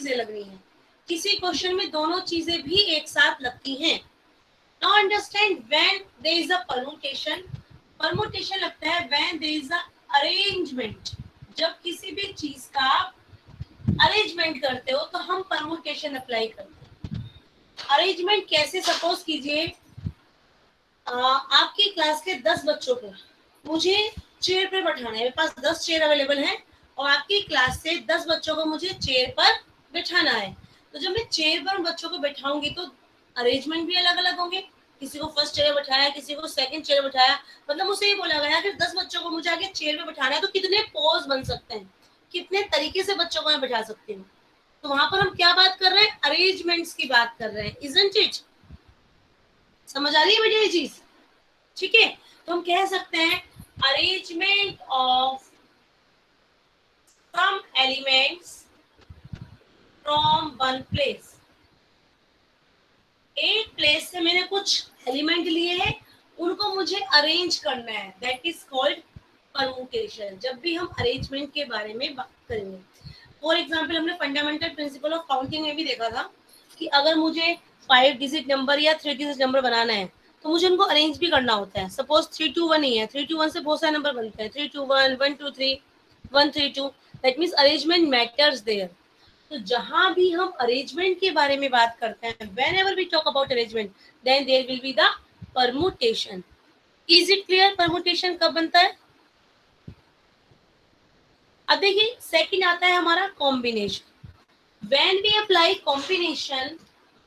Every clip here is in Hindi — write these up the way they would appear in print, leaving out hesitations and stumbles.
चीजें लग रही हैं, किसी क्वेश्चन में दोनों चीजें भी एक साथ लगती हैं। Now understand when there is a permutation, permutation लगता है when there is a arrangement, जब किसी भी चीज का अरेंजमेंट करते हो तो हम परमुटेशन अप्लाई करते हैं। अरेंजमेंट कैसे, सपोज कीजिए आपकी क्लास के 10 बच्चों को मुझे चेयर पर बैठाना है, मेरे पास 10 चेयर अवेलेबल है और आपकी क्लास से 10 बच्चों को मुझे चेयर पर बैठाना है। तो जब मैं चेयर पर बच्चों को बैठाऊंगी तो अरेंजमेंट भी अलग अलग होंगे, किसी को फर्स्ट चेयर बैठाया, किसी को सेकंड चेयर बैठाया। मतलब मुझे ये बोला गया कि 10 बच्चों को मुझे आगे चेयर पे बैठाना है तो कितने पोज बन सकते हैं, कितने तरीके से बच्चों को मैं बैठा सकती हूँ। तो वहां पर हम क्या बात कर रहे हैं, अरेंजमेंट्स की बात कर रहे हैं, इजंट इट? समझ आ रही है बेटा ये चीज? ठीक है, तो हम कह सकते हैं arrangement of some elements from one place. एक प्लेस से मैंने कुछ एलिमेंट लिए हैं, उनको मुझे अरेंज करना है, दैट इज कॉल्ड परमुटेशन। जब भी हम अरेंजमेंट के बारे में बात करेंगे, फॉर एग्जांपल हमने फंडामेंटल प्रिंसिपल ऑफ काउंटिंग में भी देखा था कि अगर मुझे 5 डिजिट नंबर या 3 डिजिट नंबर बनाना है तो मुझे उनको अरेंज भी करना होता है। सपोज 321 ही है, 321 से बहुत सारे नंबर बनते हैं, 321, 123, 132, that means arrangement matters there. तो जहां भी हम अरेंजमेंट के बारे में बात करते हैं, whenever we talk about arrangement, then there will be the permutation. Is it clear? permutation कब बनता है? अब देखिए सेकंड आता है हमारा combination. When we apply combination,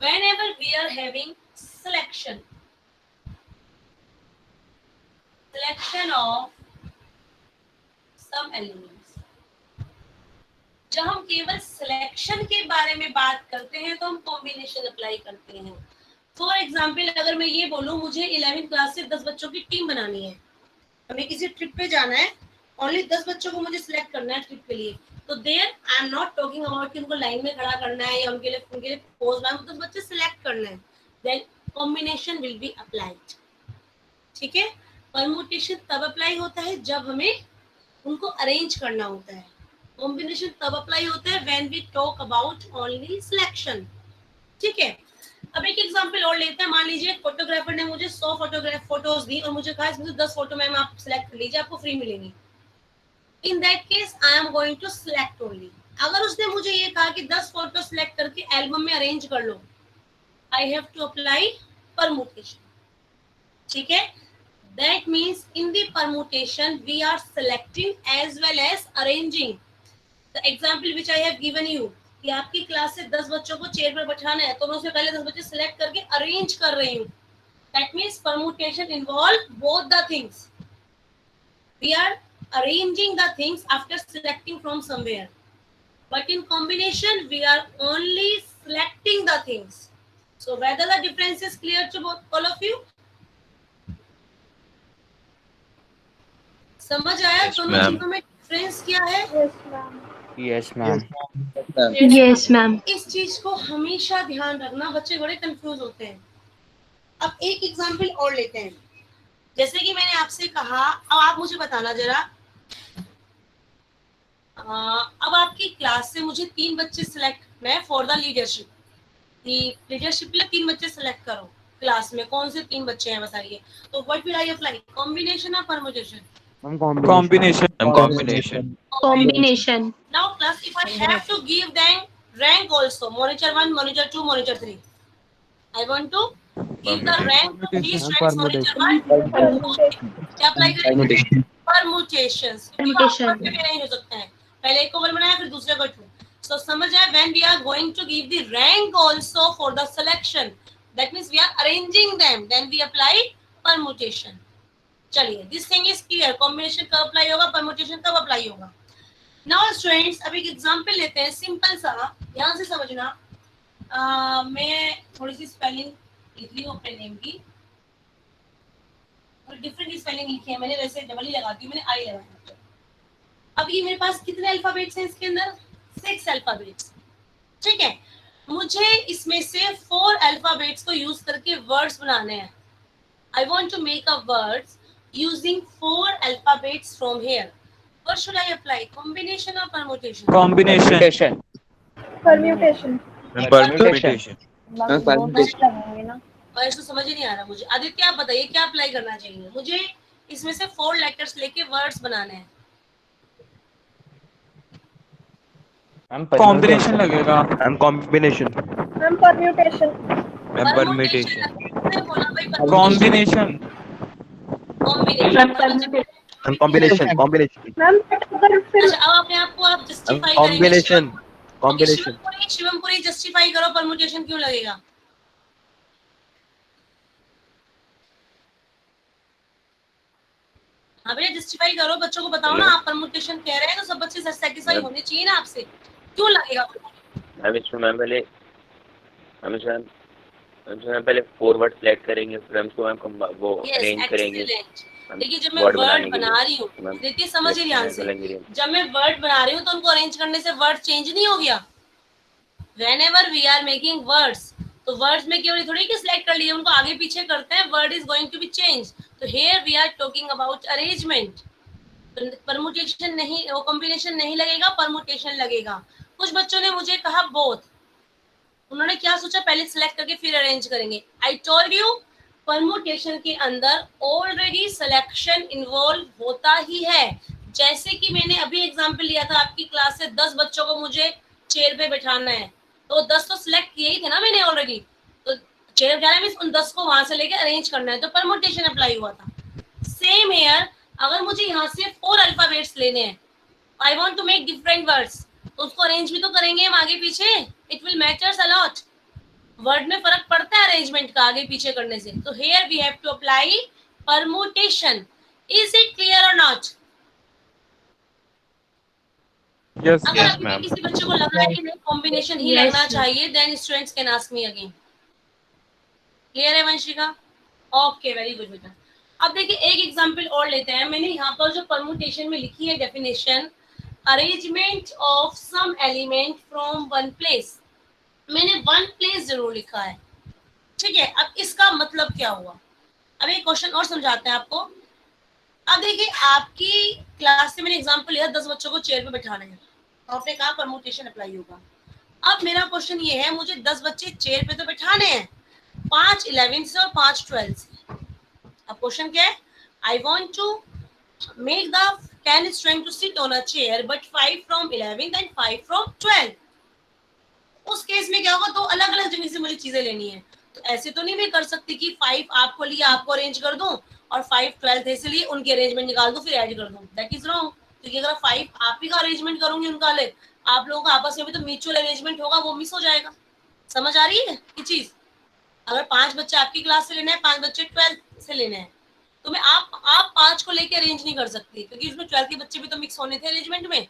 whenever we are having selection of some elements, जब हम केवल सिलेक्शन के बारे में बात करते हैं तो हम कॉम्बिनेशन अप्लाई करते हैं। फॉर एग्जाम्पल अगर मैं ये बोलूं मुझे 11th क्लास से 10 बच्चों की टीम बनानी है, हमें किसी ट्रिप पे जाना है, ओनली 10 बच्चों को मुझे सिलेक्ट करना है ट्रिप के लिए, तो there I am not talking about कि उनको लाइन में खड़ा करना है या उनके लिए पोज में 10 बच्चे सिलेक्ट करना है, then combination will be applied. ठीक है, परमुटेशन तब अप्लाई होता है जब हमें उनको अरेंज करना होता है, कॉम्बिनेशन तब अप्लाई होता है when we talk about only selection. ठीक है, अब एक एग्जांपल और लेते हैं। मान लीजिए फोटोग्राफर ने मुझे 100 फोटोज दी और मुझे कहा इसमें से 10 फोटो मैम आप सिलेक्ट कर लीजिए, आपको फ्री मिलेंगी। In that case I am going to select only. अगर उसने मुझे ये कहा कि 10 फोटो सिलेक्ट करके एल्बम में अरेंज कर लो, I have to apply permutation. ठीक है, that means in the permutation we are selecting as well as arranging. The example which I have given you कि आपकी क्लास से 10 बच्चों को चेयर पर बैठाना है तो मैं उससे पहले 10 बच्चे सिलेक्ट करके अरेंज कर रही हूँ। That means permutation involve both the things. We are arranging the things after selecting from somewhere, but in combination we are only selecting the things. So whether the difference is clear to both all of you? समझ आया दोनों चीजों में डिफरेंस क्या है? Yes ma'am. Yes ma'am. इस चीज को हमेशा ध्यान रखना, बच्चे बड़े कंफ्यूज होते हैं। अब एक एग्जांपल और लेते हैं, जैसे कि मैंने आपसे कहा, अब आप मुझे बताना जरा, अब आपकी क्लास से मुझे 3 बच्चे सिलेक्ट करना है फॉर द लीडरशिप। लीडरशिप के लिए 3 बच्चे सिलेक्ट करो, क्लास में कौन से 3 बच्चे हैं बताइए। तो what will I apply, combination और permutation? Combination. Combination. Now class, if I have to give them rank also, monitor 1, monitor 2, monitor 3, I want to give the rank to these students, monitor 1, क्या अप्लाई करेंगे? Permutations. Permutation. नहीं हो सकता है, पहले एक को 1 बनाया फिर दूसरे को 2। So समझ आए, when we are going to give the rank also for the selection, that means we are arranging them, then we apply permutation. चलिए, this thing is clear. Combination कब अप्लाई होगा, परमुटेशन कब अप्लाई होगा। नाउ स्टूडेंट्स, अब एक एग्जांपल लेते हैं सिंपल सा, ध्यान से समझना। मैं थोड़ी सी स्पेलिंग लिख रही हूँ अपने नेम की, और डिफरेंट स्पेलिंग लिखी है मैंने, वैसे डबल ही लगाती हूँ, मैंने आई लगाया। अब ये मेरे पास कितने अल्फाबेट्स हैं इसके अंदर? 6 अल्फाबेट्स। ठीक है, मुझे इसमें से 4 अल्फाबेट्स को यूज करके वर्ड्स बनाने हैं। I want to make a words using 4 alphabets from here. What should I apply? Combination or permutation? Combination. Permutation. Permutation. और इसको समझ ही नहीं आ रहा मुझे। आदित्य आप बताइए क्या अप्लाई करना चाहिए मुझे? इसमें से 4 लेटर्स लेके वर्ड्स बनाने हैं। मैम कॉम्बिनेशन लगेगा। Ma'am combination. Ma'am permutation. Ma'am permutation permutation. किसने बोला भाई? Combination. Combination. Ma'am combination combination. Ma'am अगर फिर अच्छा अब अपने आप को आप मैम जस्टिफाई करेंगे। Combination okay combination. Shivampuri justify करो परमुटेशन क्यों लगेगा? हाँ भैया जस्टिफाई करो, बच्चों को बताओ ना। आप परमुटेशन कह रहे हैं तो सब बच्चे सेटिस्फाई होने चाहिए ना आपसे। क्यों लगेगा? मैम इसमें पहले फॉरवर्ड सेलेक्ट करेंगे, फिर हम इसको मैम वो अरेंज करेंगे। देखिए जब मैं वर्ड वर्ड बनाने के बना लिए रही हूँ, मैम देखिए समझिए ध्यान से, बोलेंगे। जब मैं वर्ड बना रही हूँ तो उनको अरेंज करने से वर्ड चेंज नहीं हो गया। whenever we are making words, तो वर्ड्स में केवल थोड़ी कि सिलेक्ट कर लिए, उनको आगे पीछे करते हैं, word is going to be change. तो here we are talking about arrangement। Permutation नहीं, वो कॉम्बिनेशन नहीं लगेगा, परमुटेशन लगेगा। कुछ बच्चों ने मुझे कहा बोथ। उन्होंने क्या सोचा, पहले सिलेक्ट करके फिर अरेंज करेंगे। आई टोल्ड यू परमुटेशन के अंदर ऑलरेडी सिलेक्शन इन्वॉल्व होता ही है। जैसे कि मैंने अभी एग्जांपल लिया था, आपकी क्लास से 10 बच्चों को मुझे चेयर पे बैठाना है, तो 10 तो सिलेक्ट किए ही थे ना मैंने ऑलरेडी। तो चेयर बैठाना मींस उन 10 को वहां से लेके अरेंज करना है, तो परमुटेशन अप्लाई हुआ था। सेम हेयर, अगर मुझे यहाँ से 4 अल्फाबेट्स लेने हैं, I want to make different words, तो उसको अरेंज भी तो करेंगे हम आगे पीछे। It will matters a lot. Word में फर्क पड़ता है अरेंजमेंट का आगे पीछे करने से। तो here we have to apply permutation. Is it clear और नॉट? यस अगर Yes, अभी भी ma'am. किसी बच्चे को लग रहा है कि नहीं कॉम्बिनेशन ही Yes, लगना ma'am. चाहिए, then students can ask me again. Clear है वंशिका? ओके वेरी गुड बेटा। अब देखिए एक एग्जांपल और लेते हैं। मैंने यहाँ पर जो परमुटेशन में लिखी है definition, arrangement of some element from one place, मैंने वन प्लेस जरूर लिखा है, ठीक है। अब इसका मतलब क्या हुआ, अब एक क्वेश्चन और समझाते हैं आपको। अब देखिए आपकी क्लास से मैंने एग्जांपल लिया, 10 बच्चों को चेयर पे बैठाना है, तो आपने कहा परमुटेशन अप्लाई होगा। अब मेरा क्वेश्चन ये है, मुझे 10 बच्चे चेयर पे तो बैठाने हैं, 5 11 से और 5 12 से। अब क्वेश्चन क्या है, I want to make the 10 student to sit on a chair but 5 from 11 and 5 from 12। उस केस में क्या होगा, दो अलग अलग जगह से मुझे चीजें लेनी है। तो ऐसे तो नहीं मैं कर सकती कि 5 आपको लिया आपको अरेंज कर दूं और 5 12th से लिए उनके अरेंजमेंट निकाल दूं फिर ऐड कर दूं, दैट इज रॉन्ग। क्योंकि अगर 5 आप ही का अरेंजमेंट करूंगी उनका अलग, आप लोगों का आपस में भी तो म्यूचुअल अरेंजमेंट होगा, वो मिस हो जाएगा। समझ आ रही है ये चीज? अगर 5 बच्चे आपकी क्लास से लेना है, 5 बच्चे 12th से लेने हैं, तो मैं आप 5 को लेके अरेंज नहीं कर सकती, क्योंकि उसमें 12th के बच्चे भी तो मिक्स होने थे अरेंजमेंट में।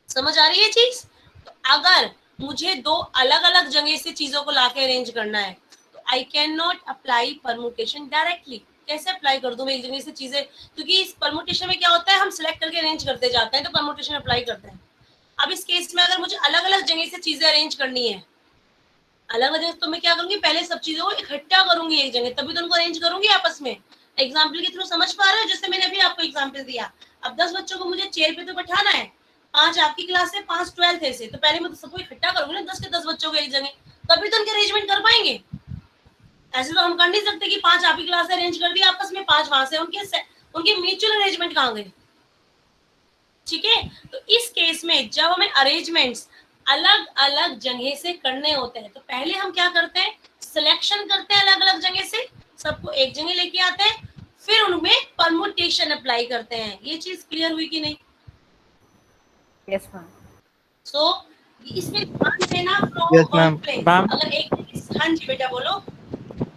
समझ आ रही है चीज? तो अगर मुझे दो अलग अलग जगह से चीजों को लाके अरेंज करना है, तो I can not apply permutation directly. कैसे अप्लाई कर दूं मैं एक जगह से चीजें, क्योंकि इस परमुटेशन में क्या होता है, हम सिलेक्ट करके अरेंज करते जाते हैं, तो परमुटेशन अप्लाई करते हैं। अब इस केस में अगर मुझे अलग अलग जगह से चीजें अरेंज करनी है, अलग अलग, तो मैं क्या करूंगी, पहले सब चीजों को इकट्ठा करूंगी एक जगह, तभी तो उनको अरेंज करूंगी आपस में। एग्जाम्पल के थ्रू समझ पा रहे हो, जैसे मैंने अभी आपको एग्जाम्पल दिया। अब 10 बच्चों को मुझे चेयर पे तो बैठाना है, 5 आपकी क्लास से 5 12th से, तो पहले मैं तो सबको इकट्ठा करूंगी ना, 10 के 10 बच्चों को एक जगह, तभी तो उनके अरेंजमेंट कर पाएंगे। ऐसे तो हम कर नहीं सकते कि 5 आपकी क्लास से अरेंज कर दिया आपस में, 5 वहां से, उनके म्यूचुअल अरेंजमेंट कहाँ गए? ठीक है। तो इस केस में जब हमें अरेंजमेंट्स अलग अलग जगह से करने होते हैं, तो पहले हम क्या करते हैं, सिलेक्शन करते हैं अलग अलग जगह से, सबको एक जगह लेके आते हैं, फिर उनमें परमुटेशन अप्लाई करते हैं। ये चीज क्लियर हुई कि नहीं? Yes ma'am. सो इसमें ध्यान देना from Yes, one ma'am. Place. Ma'am अगर एक, हाँ जी बेटा बोलो।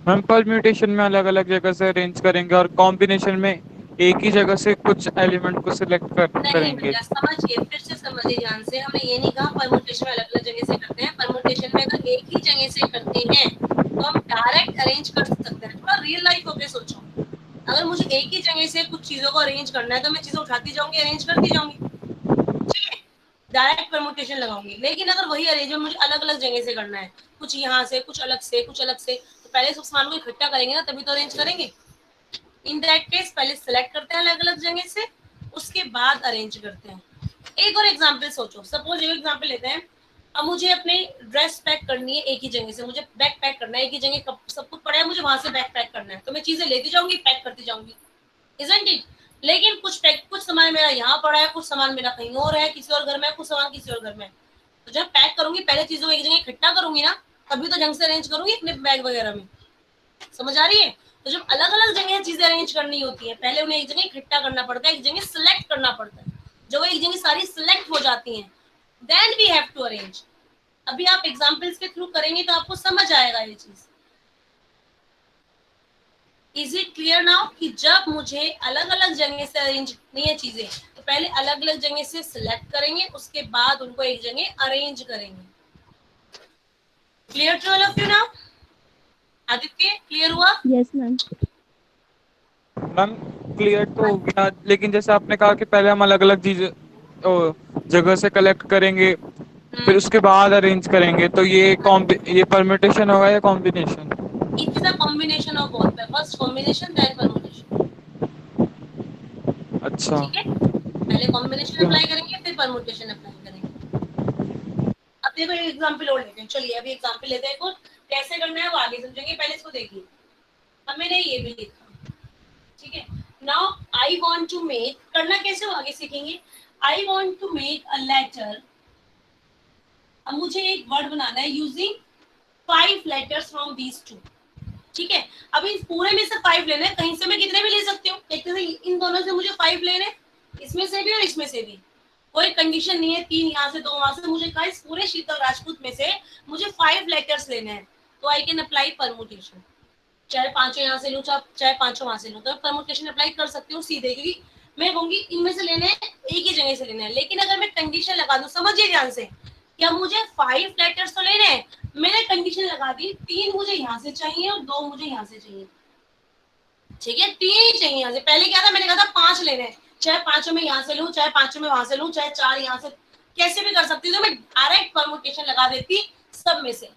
मैम परम्यूटेशन में अलग अलग जगह से अरेंज करेंगे और कॉम्बिनेशन में एक ही जगह से कुछ एलिमेंट को सिलेक्ट नहीं करेंगे। बेटा समझिए, फिर से समझिए ध्यान से, हमने ये नहीं कहा परमुटेशन में अलग अलग जगह से करते हैं। परमुटेशन में अगर एक ही जगह से करते हैं तो हम डायरेक्ट अरेंज कर सकते हैं। थोड़ा रियल लाइफ होके सोचो, अगर मुझे एक ही जगह से कुछ चीजों को अरेंज करना है, तो मैं चीजें उठाती जाऊंगी, अरेंज करती जाऊंगी, ठीक है, डायरेक्ट परमुटेशन लगाऊंगी। लेकिन अगर वही अरेंजमेंट मुझे अलग अलग जगह से करना है, कुछ यहाँ से कुछ अलग से कुछ अलग से, तो पहले सब सामान को इकट्ठा करेंगे ना, तभी तो अरेंज करेंगे। इन दैट केस पहले सिलेक्ट करते हैं अलग अलग जगह से, उसके बाद अरेंज करते हैं। एक और एग्जांपल सोचो, सपोज एक एग्जांपल लेते हैं। अब मुझे अपने ड्रेस पैक करनी है एक ही जगह से, मुझे बैग पैक करना है एक ही जगह, सब कुछ पड़ा है, मुझे वहां से बैग पैक करना है, तो मैं चीजें लेती जाऊंगी, पैक करती जाऊंगी, इजंट इट? लेकिन कुछ सामान मेरा यहाँ पड़ा है, कुछ सामान मेरा कहीं और है, किसी और घर में, कुछ सामान किसी और घर में। तो जब पैक करूंगी पहले चीजों को एक जगह इकट्ठा करूंगी ना, तभी तो ढंग से अरेंज करूंगी अपने बैग वगैरह में। समझ आ रही है? तो जब अलग अलग जगह चीजें अरेंज करनी होती है, पहले उन्हें एक जगह इकट्ठा करना पड़ता है, एक जगह सिलेक्ट करना पड़ता है। जब वो एक जगह सारी सिलेक्ट हो जाती हैं, then we have to arrange. अभी आप एग्जांपल्स के थ्रू करेंगे तो आपको समझ आएगा ये चीज। इज इट क्लियर नाउ कि जब मुझे अलग अलग जगह से अरेंज करनी है चीजें, तो पहले अलग अलग जगह से सिलेक्ट करेंगे, उसके बाद उनको एक जगह अरेंज करेंगे। Clear to all of you now? Aditya clear हुआ? Yes, ma'am. मैम क्लियर तो हो गया, लेकिन जैसे आपने कहा कि पहले हम अलग अलग चीज जगह से कलेक्ट करेंगे, फिर उसके बाद अरेंज करेंगे, तो ये परम्यूटेशन होगा या combination? It is a combination of both, first combination then permutation. अच्छा, ठीक है, पहले कॉम्बिनेशन अप्लाई करेंगे फिर परम्यूटेशन अप्लाई करेंगे। अब देखो एक एग्जांपल और लेते हैं, चलिए अभी एग्जांपल लेते हैं, एक और कैसे करना है वो आगे समझेंगे, पहले इसको देखिए। अब मैंने ये भी लिखा, ठीक है। Now I want to make, करना कैसे वो आगे सीखेंगे। I want to make a letter, अब मुझे एक वर्ड बनाना है using 5 letters from these two. ठीक है, अब इस पूरे में से 5 लेने, कहीं से मैं कितने भी ले सकती हूँ, एक तरह इन दोनों से मुझे 5 लेने, इसमें से भी और इसमें से भी, कोई कंडीशन नहीं है 3 यहाँ से 2 वहां से, मुझे कहा इस पूरे शीतल राजपूत में से मुझे 5 लेटर्स लेने हैं, तो आई कैन अप्लाई परमुटेशन। चाहे 5 यहाँ से लूँ चाहे 5 वहां से लूँ, तो परमुटेशन अप्लाई कर सकती हूँ सीधे, क्योंकि मैं कहूंगी इनमें से लेने हैं, एक ही जगह से लेने हैं। लेकिन अगर मैं कंडीशन लगा दूं, समझिए ध्यान से, क्या मुझे 5 लेटर्स तो लेने हैं, मैंने कंडीशन लगा दी 3 मुझे यहाँ से चाहिए और 2 मुझे यहाँ से चाहिए। ठीक है, 3 ही चाहिए यहाँ से। पहले क्या था, मैंने कहा था 5 लेने हैं, चाहे 5 में यहाँ से लूँ, चाहे 5 में वहां से लूँ, चाहे 4 यहाँ से, कैसे भी कर सकती हूँ, तो मैं डायरेक्ट परमुटेशन लगा देती सब में से।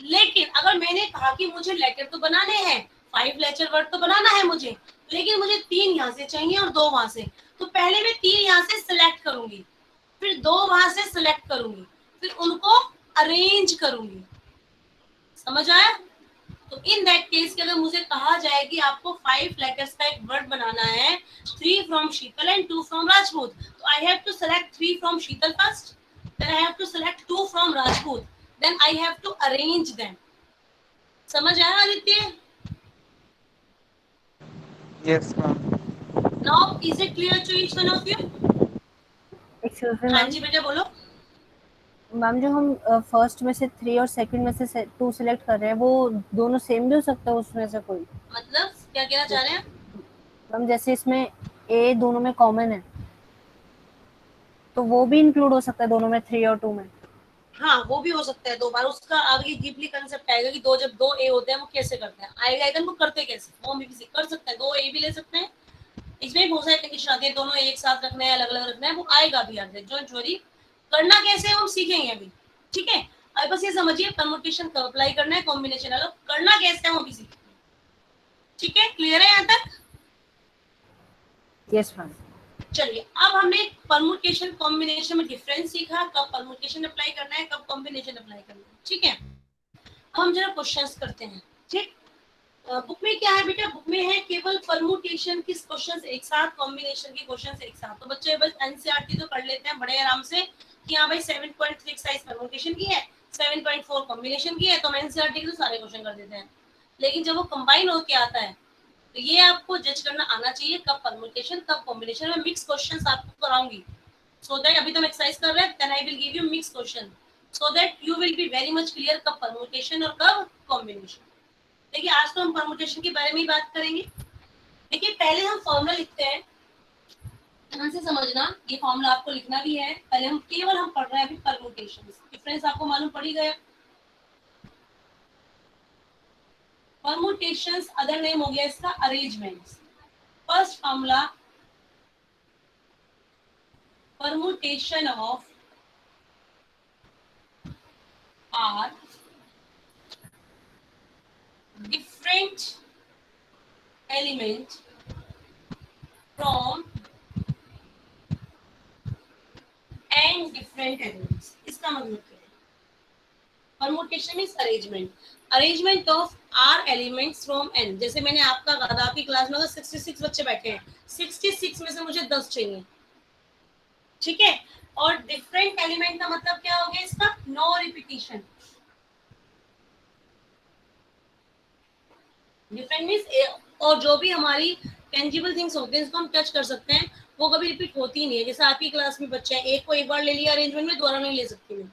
लेकिन अगर मैंने कहा कि मुझे लेटर तो बनाने हैं, 5 लेटर वर्ड तो बनाना है मुझे, लेकिन मुझे 3 यहाँ से चाहिए और 2 वहां से, तो पहले मैं 3 यहाँ से सिलेक्ट करूंगी, फिर 2 वहां से सिलेक्ट करूंगी, फिर उनको अरेंज करूंगी। समझ आया? तो इन दैट केस के अगर मुझे कहा जाए कि आपको 5 लेटर्स का एक वर्ड बनाना है, 3 from Sheetal and 2 from Rajput, तो I have to select 3 from Sheetal first, then I have to select 2 from Rajput, then I have to arrange them. समझ आया Aditya? Yes ma'am. Now is it clear to each one of you? Excuse me हाँ मैम, जी बेटा बोलो। मैम जो हम फर्स्ट में से 3 और सेकंड में से 2 सिलेक्ट कर रहे हैं, वो दोनों सेम भी हो सकता है उसमें से कोई? मतलब क्या कहना चाह रहे हैं? मैम जैसे इसमें ए दोनों में कॉमन है, तो वो भी इंक्लूड हो सकता है दोनों में, 3 और 2 में? हाँ वो भी हो सकता है, 2 बार। उसका आगे डीपली कंसेप्ट आएगा कि दो, जब 2 ए होते हैं वो कैसे करते हैं, आएगा एकदम, वो करते कैसे, वो भी कर सकते हैं, 2 ए भी ले सकते हैं। इसमें बहुत सारी कंडीशन आती है, दोनों एक साथ रखना है, अलग अलग रखना है, वो आएगा भी आगे। डोंट वरी, करना कैसे है वो हम सीखेंगे अभी। ठीक है, अब बस ये समझिए परमुटेशन कब अप्लाई करना है, कॉम्बिनेशन अलग करना कैसे है वो भी सीखेंगे। ठीक है, क्लियर है यहाँ तक? Yes ma'am. चलिए, अब हमने परमुटेशन कॉम्बिनेशन में डिफरेंस सीखा, कब परमुटेशन अप्लाई करना है, कब कॉम्बिनेशन अप्लाई करना है। ठीक है, अब हम जरा क्वेश्चंस करते हैं। ठीक, बुक में क्या है बेटा, बुक में है केवल परमुटेशन के क्वेश्चंस एक साथ, कॉम्बिनेशन के क्वेश्चंस एक साथ। तो बच्चे बस एनसीईआरटी तो कर लेते हैं बड़े आराम से कि हाँ भाई 7.3 एक्सरसाइज परमुटेशन की है, 7.4 कॉम्बिनेशन की है, तो हम एनसीईआरटी के तो सारे क्वेश्चन कर देते हैं। लेकिन जब वो कंबाइन होके आता है, तो ये आपको जज करना आना चाहिए कब परमुटेशन कब कॉम्बिनेशन। में मिक्स क्वेश्चंस आपको कराऊंगी, सो दैट अभी तो हम एक्सरसाइज कर रहे हैं, then I will give you mix question, so that you will be very much clear कब परमुटेशन और कब कॉम्बिनेशन। देखिए, आज तो हम परमुटेशन के बारे में ही बात करेंगे। देखिए, पहले हम फॉर्मूला लिखते हैं, ध्यान से समझना, ये फॉर्मूला आपको लिखना भी है। पहले हम पढ़ रहे हैं अभी परमुटेशन, डिफरेंस आपको मालूम पड़ ही गया। परमुटेशंस अदर नेम हो गया इसका arrangements. First formula, permutation of r different element from n different elements। इसका मतलब क्या है, permutation means arrangement of r elements from n. जैसे मैंने आपका कहा था, आपकी क्लास में अगर 66 बच्चे बैठे हैं, 66 में से मुझे 10 चाहिए, ठीक है। और डिफरेंट एलिमेंट का मतलब क्या हो गया इसका, नो रिपीटिशन। डिफरेंट मींस, और जो भी हमारी टेंजिबल थिंग्स होते हैं जिसको हम टच कर सकते हैं, वो कभी रिपीट होती नहीं है। जैसे आपकी क्लास में बच्चे हैं, एक को एक बार ले लिया अरेंजमेंट में, दोबारा नहीं ले सकती मैं।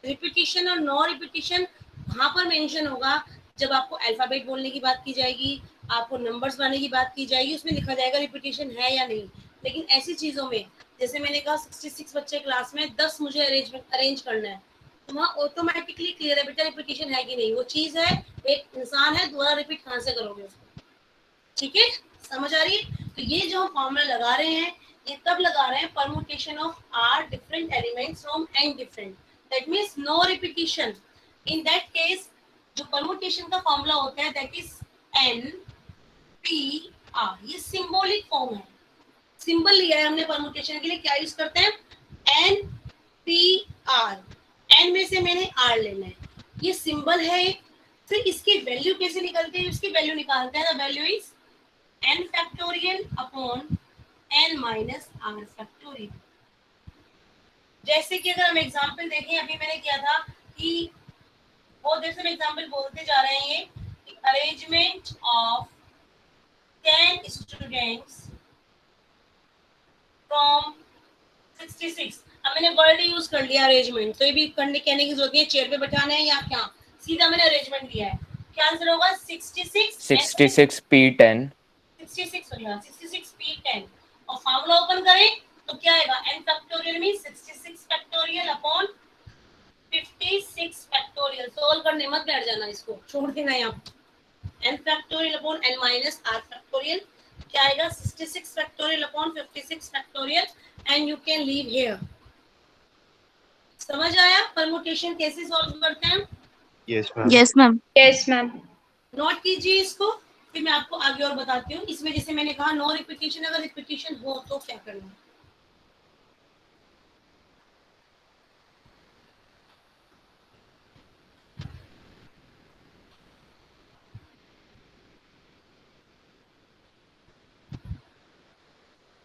रिपीटिशन और नो रिपीटिशन वहां पर मेंशन होगा जब आपको अल्फाबेट बोलने की बात की जाएगी, आपको नंबर्स बनाने की बात की जाएगी, उसमें लिखा जाएगा रिपीटिशन है या नहीं। लेकिन ऐसी चीजों में, जैसे मैंने कहा 66 बच्चे क्लास में, 10 मुझे अरेंज करना है, तो वहाँ ऑटोमेटिकली क्लियर है बेटा रिपीटिशन है कि नहीं। वो चीज है, एक इंसान है, दोबारा रिपीट कहाँ से करोगे उसको, ठीक है, समझ आ रही है। तो ये जो हम फॉर्मूला लगा रहे हैं, ये तब लगा रहे हैं permutation of r different elements from n different, that means no repetition. In that case जो परमुटेशन का फॉर्मूला होता है that is n p r. ये सिंबॉलिक फॉर्म है, सिंबल लिया है हमने परमुटेशन के लिए। क्या यूज करते हैं, एन पी आर, एन में से मैंने आर लेना है, ये सिंबल है। फिर इसकी वैल्यू कैसे निकलती है, इसकी वैल्यू निकालते हैं, the value is n factorial upon n minus r factorial. जैसे कि अगर हम एग्जांपल देखें, अभी मैंने किया था कि बहुत देर से हम एग्जांपल बोलते जा रहे हैं कि अरेंजमेंट ऑफ 10 स्टूडेंट्स फ्रॉम 66। अब मैंने वर्ड यूज कर लिया अरेंजमेंट, तो ये भी कहने की जरूरत नहीं है चेयर पे बैठाना है या क्या, सीधा मैंने अरेंजमेंट दिया है। क्या आंसर होगा, 66 P10 66 हो गया, 66 P10। और फार्मूला ओपन करें तो क्या आएगा, n factorial mean 66 factorial upon 56 factorial. Solve करने मत बैठ जाना, इसको छोड़ देना यहाँ। n factorial upon n minus r factorial क्या आएगा, 66 factorial upon 56 factorial, and you can leave here. समझ आया परमुटेशन कैसे सॉल्व करते हैं? Yes, ma'am. Yes, ma'am. Yes, ma'am. Note कीजिए इसको, फिर मैं आपको आगे और बताती हूँ। इसमें जैसे मैंने कहा नो रिपीटिशन, अगर रिपीटिशन हो तो क्या करना है।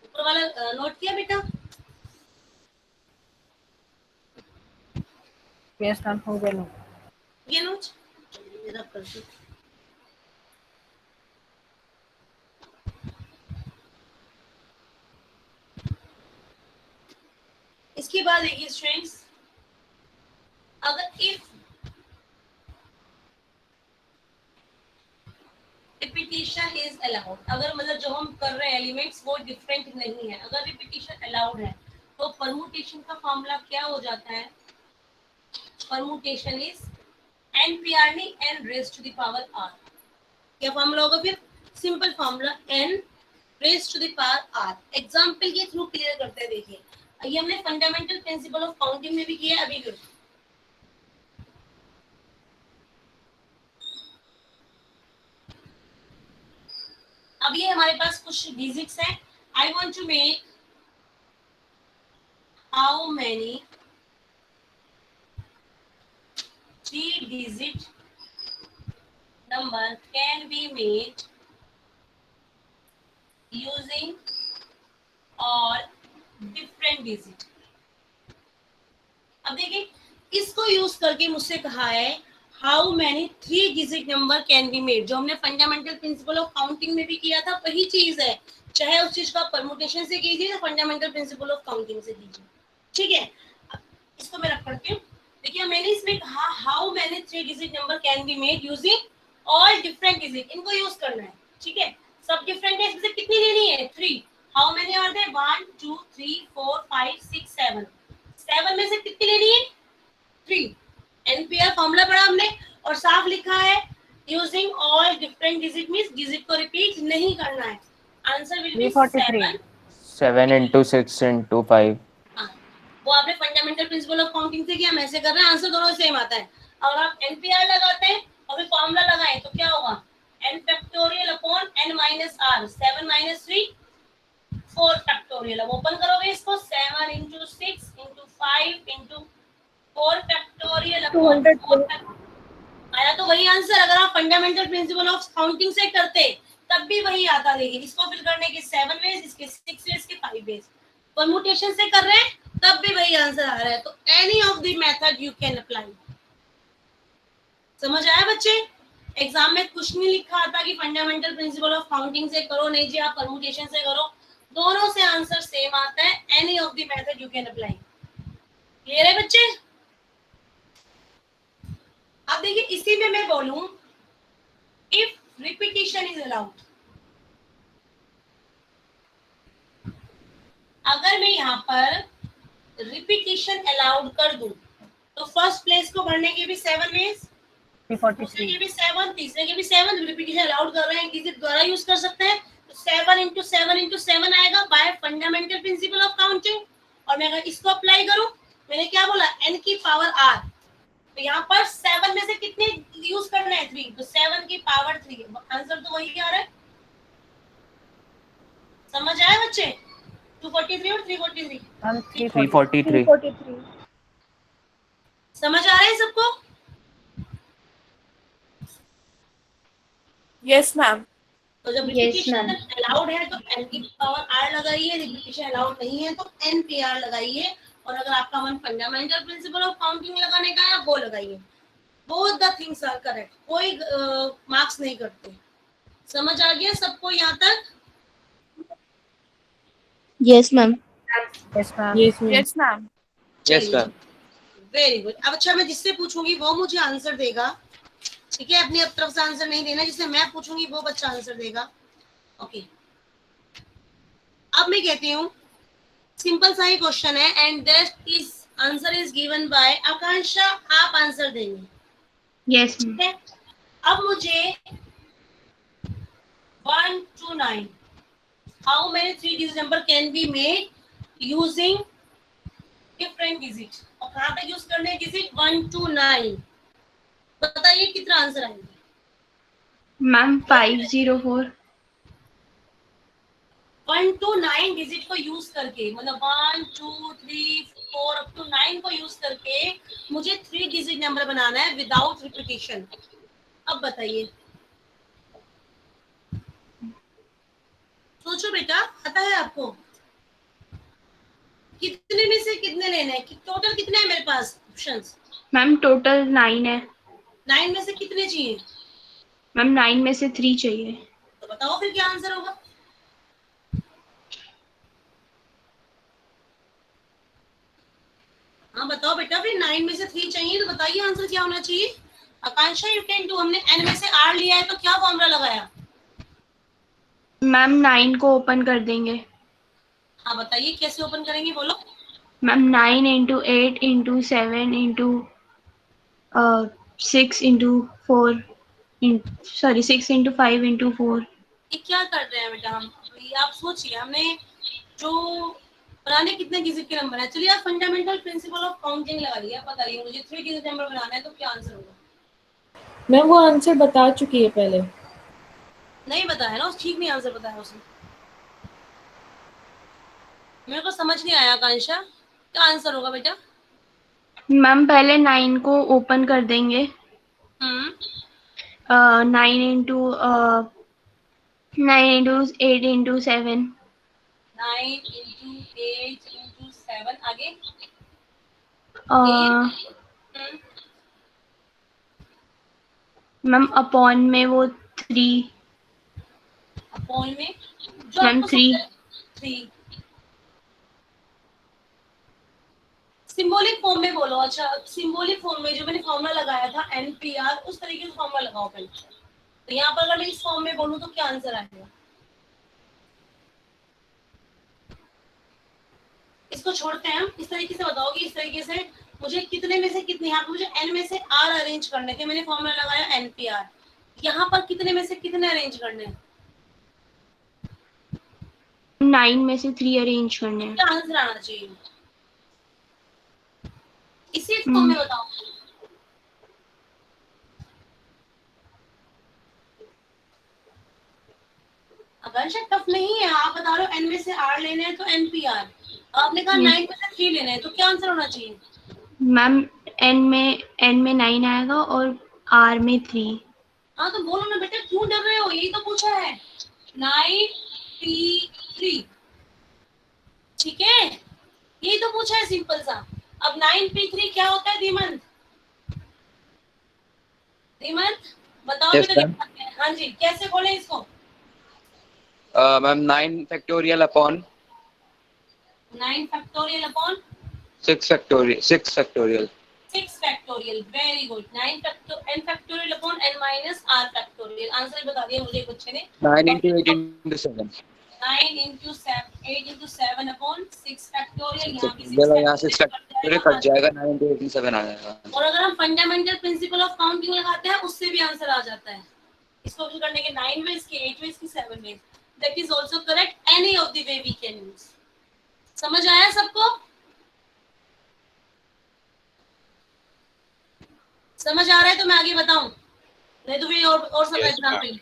ऊपर वाला नोट किया बेटा? यस मैम, हो गया नोट। ये नोट मेरा कर दो। इसके बाद देखिए स्टूडेंट्स, अगर इफ रिपीटिशन इज अलाउड, अगर मतलब जो हम कर रहे हैं एलिमेंट्स वो डिफरेंट नहीं है, अगर रिपीटिशन अलाउड है, तो परमुटेशन का फॉर्मूला क्या हो जाता है, permutation is n p r नहीं n raise to the power r। क्या फॉर्मूला होगा फिर, simple formula n raise to the power r। Example के थ्रू क्लियर करते हैं। देखिए ये हमने फंडामेंटल प्रिंसिपल ऑफ काउंटिंग में भी किया, अभी भी। अब ये हमारे पास कुछ डिजिट्स हैं। I want to make how many 3-digit number can be made using और different digit। अब देखिए इसको यूज करके मुझसे कहा है how many 3-digit number can be made. जो हमने फंडामेंटल प्रिंसिपल ऑफ काउंटिंग में भी किया था वही चीज है, चाहे उस चीज को आप परमुटेशन से कीजिए या फंडामेंटल प्रिंसिपल ऑफ काउंटिंग से कीजिए, ठीक है। अब इसको मैं रख करती हूँ। देखिए मैंने इसमें कहा how many 3-digit number can be made using all different digit, इनको यूज करना है, ठीक है। सब डिफरेंट है, इसमें से कितनी लेनी है, 3। How many are there, 1 2 3 4 5 6 7। 7 में से कितनी लेनी है, 3। एनपीआर फॉर्मूला पढ़ा हमने और साफ लिखा है using all different digit means digit को रिपीट नहीं करना है। Answer will be 7। 7 into 6 into 5 वो आपने फंडामेंटल प्रिंसिपल ऑफ काउंटिंग से किया, हम ऐसे कर रहे हैं, आंसर दोनों सेम आता है। अगर आप एनपीआर लगाते हैं और फिर फॉर्मूला लगाएं तो क्या होगा, n factorial upon n minus r, 7 minus 3 4 factorial. अब ओपन करोगे इसको, 7 into 6 into 5 into 4 फैक्टोरियल 200 आया तो वही आंसर। अगर आप फंडामेंटल प्रिंसिपल ऑफ काउंटिंग से करते तब भी वही आता, लेकिन इसको फिल करने के 7 वेज, इसके 6 वेज, के 5 वेज। परमुटेशन से कर रहे हैं तब भी वही आंसर आ रहा है। तो any of the method you can apply. समझ आया बच्चे? एग्जाम में कुछ नहीं लिखा आता कि फंडामेंटल प्रिंसिपल ऑफ काउंटिंग से करो, नहीं जी आप परमुटेशन से करो, दोनों से आंसर सेम आता है। Any of the method you can apply. Clear है बच्चे? अब देखिए इसी में मैं बोलूं इफ रिपीटिशन इज अलाउड, अगर मैं यहाँ पर रिपीटिशन अलाउड कर दूं तो फर्स्ट प्लेस को भरने के भी 7 वेज, दूसरे के भी 7, तीसरे के भी 7, रिपीटिशन अलाउड कर रहे हैं किसी द्वारा यूज कर सकते हैं तो 7 into 7 into 7 आएगा bye fundamental principle of counting. और मैं अगर इसको अप्लाई करूं, मैंने क्या बोला, n की पावर r, तो यहाँ पर 7 में से कितने यूज करना है, 3, तो 7 की पावर 3, आंसर तो वही आ रहा है। समझ आया बच्चे? 243 और 343 हम 343. 343 समझ आ रहा है सबको? Yes ma'am. तो जब Yes, रिपीटिशन ma'am. अलाउड है तो n की पावर r लगाइए, रिपीटिशन अलाउड नहीं है तो npr लगाइए। और अगर आपका मन फंडामेंटल प्रिंसिपल ऑफ काउंटिंग लगाने का है वो लगाइए। Both the things are correct, कोई मार्क्स नहीं करते। समझ आ गया सबको यहाँ तक? Yes, ma'am. Yes ma'am. Yes ma'am. Yes ma'am. Very good. अब अच्छा मैं जिससे पूछूंगी वो मुझे आंसर देगा, ठीक है? अपनी तरफ से आंसर नहीं देना, जिससे मैं पूछूंगी वो बच्चा आंसर देगा। ओके अब मैं कहती हूँ सिंपल सा ही क्वेश्चन है and that is answer is given by Akanksha. आप आंसर देंगे, Yes, ठीक ma'am. है? अब मुझे 1 to 9 how many 3 digit number can be made using different digit, और कहाँ तक यूज करने हैं डिजिट 1 to 9? बताइए कितना आंसर आएंगे? Ma'am, 504. 1 to 9 डिजिट को यूज करके, मतलब 1 2 3 4 अप टू 9 को यूज करके मुझे 3 डिजिट नंबर बनाना है विदाउट रिपीटिशन। अब बताइए, सोचो बेटा, आता है आपको? कितने में से कितने लेने हैं? टोटल कितने हैं मेरे पास ऑप्शंस? Ma'am, total 9 है। 9 में से कितने चाहिए? Ma'am, 9 में से 3 चाहिए। तो बताओ फिर क्या आंसर होगा? हाँ बताओ बेटा, फिर 9 में से 3 चाहिए तो बताइए आंसर क्या होना चाहिए? आकांक्षा यू कैन डू। हमने n में से r लिया है तो क्या फॉर्मूला लगाया? मैम 9 को ओपन कर देंगे। हाँ बताइए कैसे ओपन करेंगे, बोलो। Ma'am 9 into 8 into 7 into 6 into 4 sorry 6 into 5 into 4। ये क्या कर रहे हैं बेटा हम? ये आप सोचिए, हमने जो बनाने कितने डिजिट के नंबर है। चलिए आप फंडामेंटल प्रिंसिपल ऑफ काउंटिंग लगाइए। आप बताइए मुझे 3 डिजिट नंबर बनाना है तो क्या आंसर होगा? मैम वो आंसर बता चुकी है पहले। नहीं बताया ना, ठीक नहीं आंसर बताया उसने। मेरे को समझ नहीं आया आकांक्षा, क्या आंसर होगा बेटा? मैम पहले 9 को ओपन कर देंगे। 9 into 8 into 7। 9 into 8 into 7 आगे। मैम अपॉन में वो 3। अपॉन में जो मैम आपको 3 सिंबॉलिक फॉर्म में बोलो। अच्छा सिंबॉलिक फॉर्म में जो मैंने फॉर्मूला लगाया था NPR, उस तरीके से फॉर्मूला लगाओ पहले। तो यहाँ पर अगर मैं इस फॉर्म में बोलूँ तो क्या आंसर आएगा? इसको छोड़ते हैं हम, इस तरीके से बताओ कि इस तरीके से मुझे कितने में से कितने, यहाँ पर मुझे n में से r अरेंज करने थे, मैंने फॉर्मूला लगाया NPR। यहाँ पर कितने में से कितने अरेंज करने हैं? 9 में से 3 अरेंज करने हैं। क्या आंसर आना चाहिए? इसी फॉर्म में बताओ। आकांक्षा टफ नहीं है, आप बता रहे हो n में से r लेने हैं तो NPR, आपने कहा 9 में से 3 लेने हैं तो क्या आंसर होना चाहिए? मैम n में 9 आएगा और r में 3। हाँ तो बोलो ना बेटा, क्यों डर रहे हो? यही तो पूछा है। 9p3, ठीक है, यही तो पूछा है सिंपल सा। अब 9p3 क्या होता है धीमंत? धीमंत बताओगे Yes, तो क्या ma'am. बात है? हाँ जी, कैसे बोले इसको? Ma'am 9 factorial upon 9 factorial upon 6 factorial 6 factorial 6 factorial, very good. 9 n factorial upon n minus r factorial. Answer बता दिया मुझे एक बच्चे ने। 9 into 8 into 7 9 into 7 8 into 7 upon 6 factorial. यहाँ भी 6 जगह यहाँ 6 फैक्टोरियल फैक्टोरियल कट जाएगा 9 into 8 into 7 आ जाएगा। और अगर हम फंडामेंटल प्रिंसिपल ऑफ काउंटिंग लगाते हैं उससे भी आंसर आ जाता है। इसको भी करने के 9 वेज के 8 वेज की 7 ways, that is also correct. Any of the way we can use. समझ आया सबको? समझ आ रहा है तो मैं आगे बताऊं, नहीं तो फिर और सब एग्जांपल।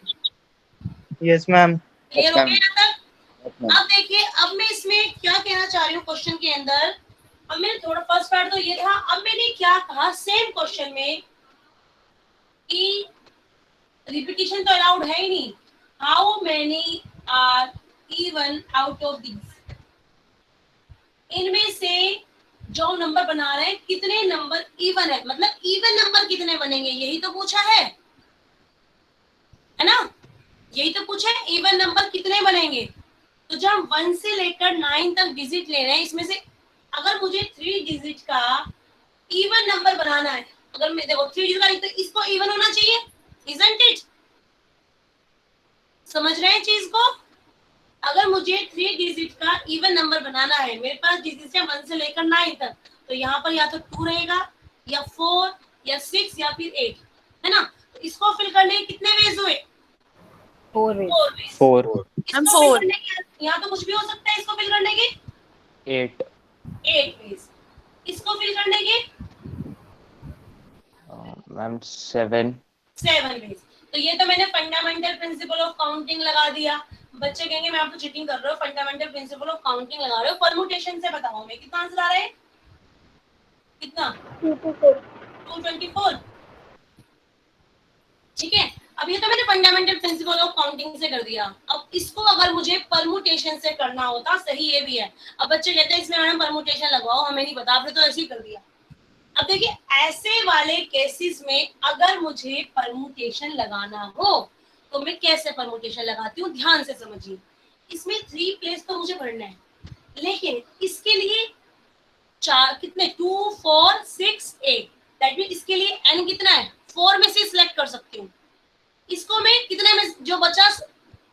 Yes, ma'am. क्लियर हो Yes, गया ma'am. यहाँ तक? अब देखिए, अब मैं इसमें क्या कहना चाह रही हूँ क्वेश्चन के अंदर। अब मैंने थोड़ा फर्स्ट पार्ट तो ये था, अब मैंने क्या कहा सेम क्वेश्चन में कि रिपीटिशन तो अलाउड है ही नहीं। How many are even out of these? इनमें से जो नंबर बना रहे हैं कितने नंबर इवन है, मतलब इवन नंबर कितने बनेंगे, यही तो पूछा है ना? यही तो पूछा है, इवन नंबर कितने बनेंगे। तो जब हम 1 से लेकर 9 तक डिजिट ले रहे हैं, इसमें से अगर मुझे 3 डिजिट का इवन नंबर बनाना है, अगर मैं देखो 3 डिजिट का, तो इसको इवन होना चाहिए, इजंट इट? समझ रहे हैं चीज को? अगर मुझे 3 डिजिट का इवन नंबर बनाना है, मेरे पास डिजिट है 1 से लेकर 9 तक, तो यहाँ पर या तो 2 रहेगा या 4 या 6 या फिर 8, है ना? तो इसको फिल करने के कितने वेज हुए? 4 वेज। 4 इसको फिल करने के यहाँ तो कुछ भी हो सकता है। इसको फिल करने के 8 8 वेज। इसको फिल करने के मैम 7 वेज। तो ये तो मैंने फंडामेंटल प्रिंसिपल ऑफ काउंटिंग लगा दिया। बच्चे कहेंगे मैं आपको चीटिंग कर रहा हूँ, फंडामेंटल प्रिंसिपल ऑफ काउंटिंग लगा रहे हो, परमुटेशन से बताओ मैं कितना आंसर आ रहा है? कितना? 224। ठीक है, अब ये तो मैंने फंडामेंटल प्रिंसिपल ऑफ काउंटिंग से कर दिया। अब इसको अगर मुझे परमुटेशन से करना होता, सही ये भी है। अब बच्चे कहते हैं इसमें मैडम परमुटेशन लगवाओ, हमें नहीं पता, आपने तो ऐसे ही कर दिया। अब देखिए, ऐसे वाले केसेस में अगर मुझे परमुटेशन लगाना हो तो मैं कैसे परमुटेशन लगाती हूँ, ध्यान से समझिए। इसमें 3 प्लेस तो मुझे भरना है, लेकिन इसके लिए 4 कितने, 2 4 6 8, दैट मीन इसके लिए n कितना है, 4 में से सिलेक्ट कर सकती हूँ। इसको मैं कितने में जो बचा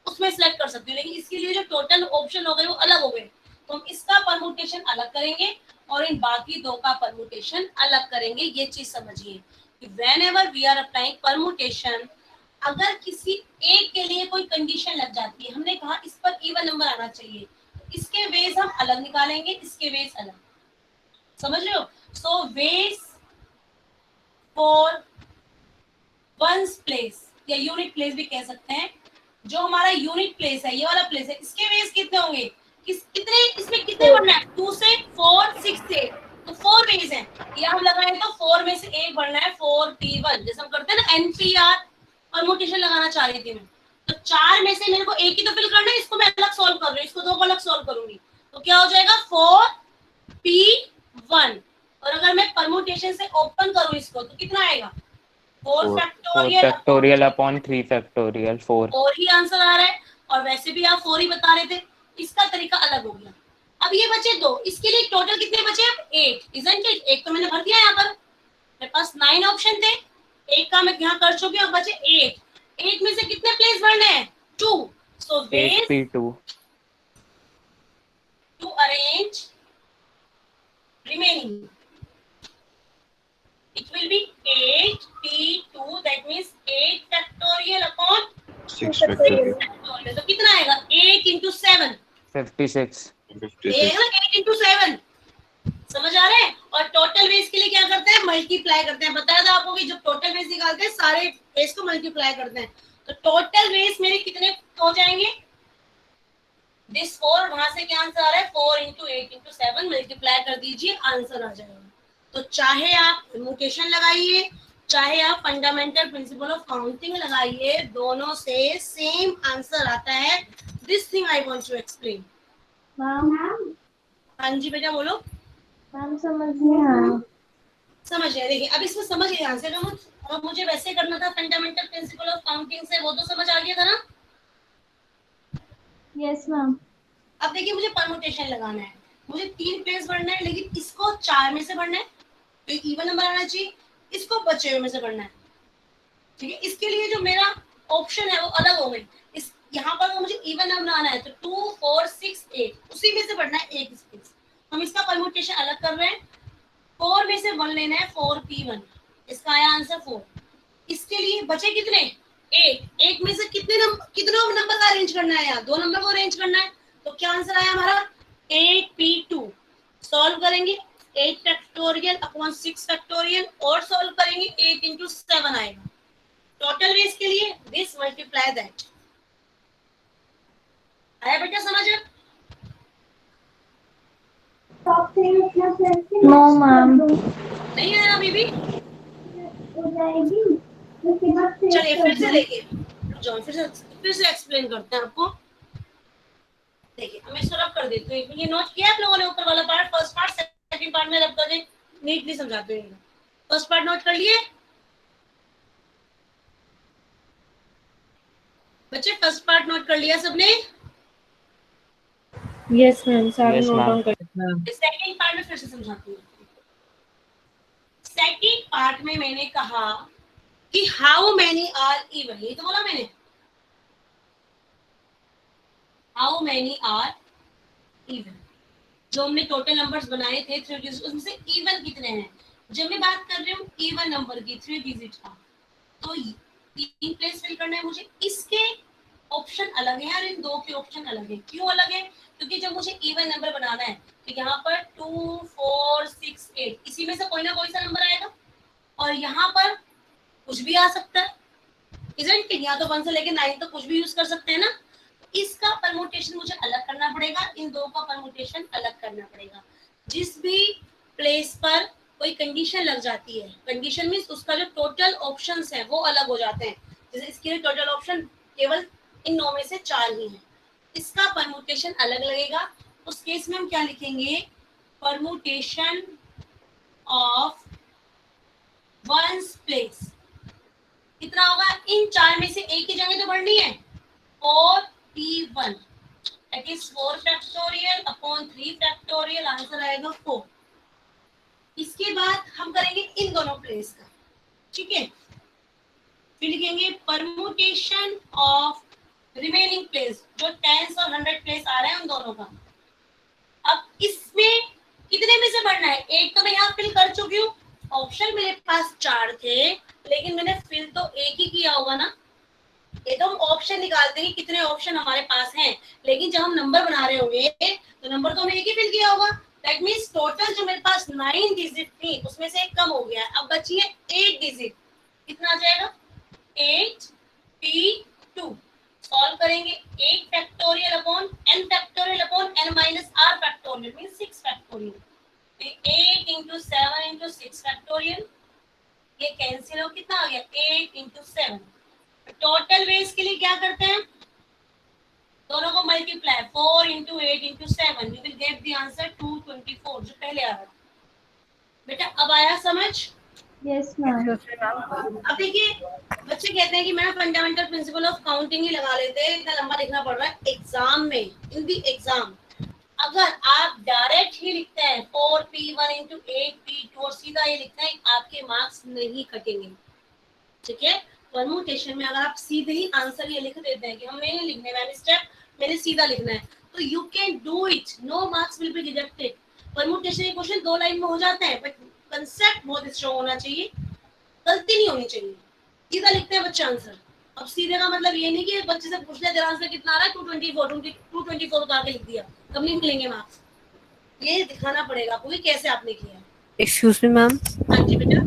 उसमें सिलेक्ट कर सकती हूँ, लेकिन इसके लिए जो टोटल ऑप्शन हो गए वो अलग हो गए। तो हम इसका परमुटेशन अलग करेंगे और इन बाकी 2 का परमुटेशन अलग करेंगे। ये चीज समझिए कि whenever we are applying permutation, अगर किसी एक के लिए कोई कंडीशन लग जाती है, हमने कहा इस पर इवन नंबर आना चाहिए, तो इसके वेज हम अलग निकालेंगे, इसके वेज अलग। समझ रहे हो? सो वेज फॉर वंस प्लेस या यूनिट प्लेस भी कह सकते हैं। जो हमारा यूनिट प्लेस है, ये वाला प्लेस है, इसके वेज कितने होंगे, कितने इसमें कितने बढ़ना है, 2 से 4 6 से, तो 4 वेज है। ये हम लगाए तो 4 में से एक बढ़ना है, 4p1, जैसे हम करते हैं ना NPR, परमुटेशन लगाना चाह रही थी मैं, तो 4 में से मेरे को एक ही तो फिल करना है, इसको मैं अलग सॉल्व कर रही हूँ, इसको 2 को अलग सॉल्व करूंगी, तो क्या हो जाएगा 4p1। और अगर मैं परमुटेशन से ओपन करूँ इसको तो कितना आएगा, 4 फैक्टोरियल अपॉन 3 फैक्टोरियल 4। और ही आंसर आ रहा है, और वैसे भी आप 4 ही बता रहे थे, इसका तरीका अलग हो गया। अब ये बचे 2, इसके लिए टोटल कितने बचे अब 8, इजंट इट? एक तो मैंने भर दिया यहाँ पर, मेरे पास 9 ऑप्शन थे, एक का मैं यहाँ कर चुकी हूँ, अब बचे 8। 8 में से कितने प्लेस भरने हैं, 2। So ways 8p2 to arrange remaining, it will be 8p2, that means 8 factorial upon 6 factorial. factorial। तो कितना आएगा, 8 into 7, 56 8 into 7। समझ आ रहा है? और टोटल वेज के लिए क्या करते हैं, मल्टीप्लाई करते हैं। बताया था आपको कि जब टोटल वेज निकालते हैं सारे वेज को मल्टीप्लाई करते हैं, तो टोटल वेज मेरे कितने हो जाएंगे, दिस 4, वहां से क्या आंसर आ रहा है, 4 into 8 into 7 मल्टीप्लाई कर दीजिए, आंसर आ जाएगा। तो चाहे आप परम्यूटेशन लगाइए, चाहे आप फंडामेंटल प्रिंसिपल ऑफ काउंटिंग लगाइए, दोनों से सेम आंसर आता है। This thing I want to explain. हाँ जी बेटा बोलो। समझ नहीं आया। समझ गए। देखिए अब इसमें समझ गए आंसर का अब मुझे वैसे करना था फंडामेंटल प्रिंसिपल ऑफ काउंटिंग से, वो तो समझ आ गया था ना। Yes ma'am. अब देखिए मुझे परम्यूटेशन लगाना है, मुझे 3 प्लेस बढ़ना है, लेकिन इसको 4 में से बढ़ना है तो इवन नंबर आना चाहिए, इसको बचे हुए में से बढ़ना है। ठीक है, इसके लिए जो मेरा ऑप्शन है वो अलग हो गए। इस यहाँ पर मुझे इवन नंबर आना है तो 2 4 6 8 उसी में से बढ़ना है एक स्पेस। हम इसका परम्यूटेशन अलग कर रहे हैं। 4 में से 1 लेना है 4p1, इसका आया आंसर 4। इसके लिए बचे कितने? एक में से कितनों नंबर का अरेंज करना है? यहाँ 2 नंबर को अरेंज करना है। तो क्या आंसर आया हमारा? 8p2। सॉल्व करेंगे 8 फैक्टोरियल अपॉन 6 फैक्टोरियल और सॉल्व करेंगे 8 into 7 आएगा। टोटल वेज के लिए दिस मल्टीप्लाई दैट। आया बेटा समझ? No ma'am. नहीं आया अभी भी? चलिए फिर से देखिए, फिर से एक्सप्लेन करते हैं आपको। देखिए मैं इसको रब कर देती हूँ। ये नोट किया आप लोगों ने ऊपर वाला part, first part, second part में रब कर दें, नीटली समझाते हैं। फर्स्ट पार्ट नोट कर लिए बच्चे? फर्स्ट पार्ट नोट कर लिया सबने? यस मैम, सारे Yes, नोट ma'am. डाउन कर। सेकंड पार्ट में फिर से समझाती हूँ। सेकंड पार्ट में मैंने कहा कि हाउ मेनी आर इवन, ये तो बोला मैंने, हाउ मेनी आर इवन। जो हमने टोटल नंबर्स बनाए थे 3 डिजिट, उसमें से इवन कितने हैं। जब मैं बात कर रही हूँ इवन नंबर की 3 डिजिट का, तो 3 प्लेस फिल करना है मुझे। इसके ऑप्शन अलग है और इन 2 के ऑप्शन अलग है। क्यों अलग है? क्योंकि जब मुझे इवन नंबर बनाना है तो यहाँ पर 2 4 6 8 इसी में से कोई ना कोई सा नंबर आएगा, और यहाँ पर कुछ भी आ सकता है, इजंट या तो 1 से लेके 9 तक कुछ भी यूज कर सकते हैं ना। इसका परम्यूटेशन मुझे अलग करना पड़ेगा, इन 2 का परम्यूटेशन अलग करना पड़ेगा। जिस भी प्लेस पर कोई कंडीशन लग जाती है, कंडीशन मींस उसका जो टोटल ऑप्शंस है वो अलग हो जाते हैं। जैसे इसके लिए टोटल ऑप्शन केवल इन 9 में से 4 ही हैं, इसका परम्यूटेशन अलग लगेगा। उस केस में हम क्या लिखेंगे? परम्यूटेशन ऑफ वंस प्लेस कितना होगा? इन 4 में से एक की जगह तो बढ़नी है 4p1, that is 4 factorial upon 3 factorial, answer आएगा 4। इसके बाद हम करेंगे इन दोनों प्लेस का, ठीक है। फिर लिखेंगे परम्यूटेशन ऑफ रिमेनिंग प्लेस, जो 10s और 100 प्लेस आ रहे हैं उन दोनों का। अब इसमें कितने में से बढ़ना है? एक तो मैं यहाँ फिल कर चुकी हूँ, ऑप्शन मेरे पास 4 थे, लेकिन मैंने फिल तो एक ही किया होगा ना। ये तो हम ऑप्शन निकालते हैं कितने ऑप्शन हमारे पास हैं, लेकिन जब हम नंबर बना रहे होंगे तो नंबर तो हमने एक ही फिल किया होगा। दैट मींस टोटल जो मेरे पास 9 डिजिट थी उसमें से एक कम हो गया है, अब बची है 8 डिजिट। कितना आ जाएगा? 8p2। सॉल्व करेंगे 8 factorial upon n factorial upon n minus r factorial means 6 factorial. 8 into 7 into 6 factorial, ये कैंसिल हो, कितना आ गया? 8 into 7। टोटल वेज के लिए क्या करते हैं? दोनों को multiply 4 into 8 into 7, you will get the answer 224 जो पहले आ रहा था। बेटा अब आया समझ? Yes ma'am. अब देखिए बच्चे कहते हैं कि मैं फंडामेंटल प्रिंसिपल ऑफ काउंटिंग ही लगा लेते हैं, इतना लंबा लिखना पड़ रहा है एग्जाम में, इन दी एग्जाम। अगर आप डायरेक्ट ही लिखते हैं 4p1 into 8p2 और सीधा ये लिखते हैं, आपके मार्क्स नहीं कटेंगे, ठीक है। परम्यूटेशन में अगर आप सीधे ही आंसर ये लिख देते हैं कि हमें नहीं लिखने मैम स्टेप, मैंने सीधा लिखना है, तो you can do it, no marks will be deducted. Permutation के क्वेश्चन 2 लाइन में हो जाते हैं, बट कंसेप्ट बहुत स्ट्रांग होना चाहिए, गलती नहीं होनी चाहिए। सीधा लिखते हैं बच्चे आंसर। अब सीधे का मतलब ये नहीं कि बच्चे से पूछ ले तेरा आंसर कितना आ रहा है, 224 उतार के लिख दिया, तब नहीं मिलेंगे मार्क्स। ये दिखाना पड़ेगा आपको कि कैसे आपने किया। Excuse me ma'am. हाँ जी बेटा।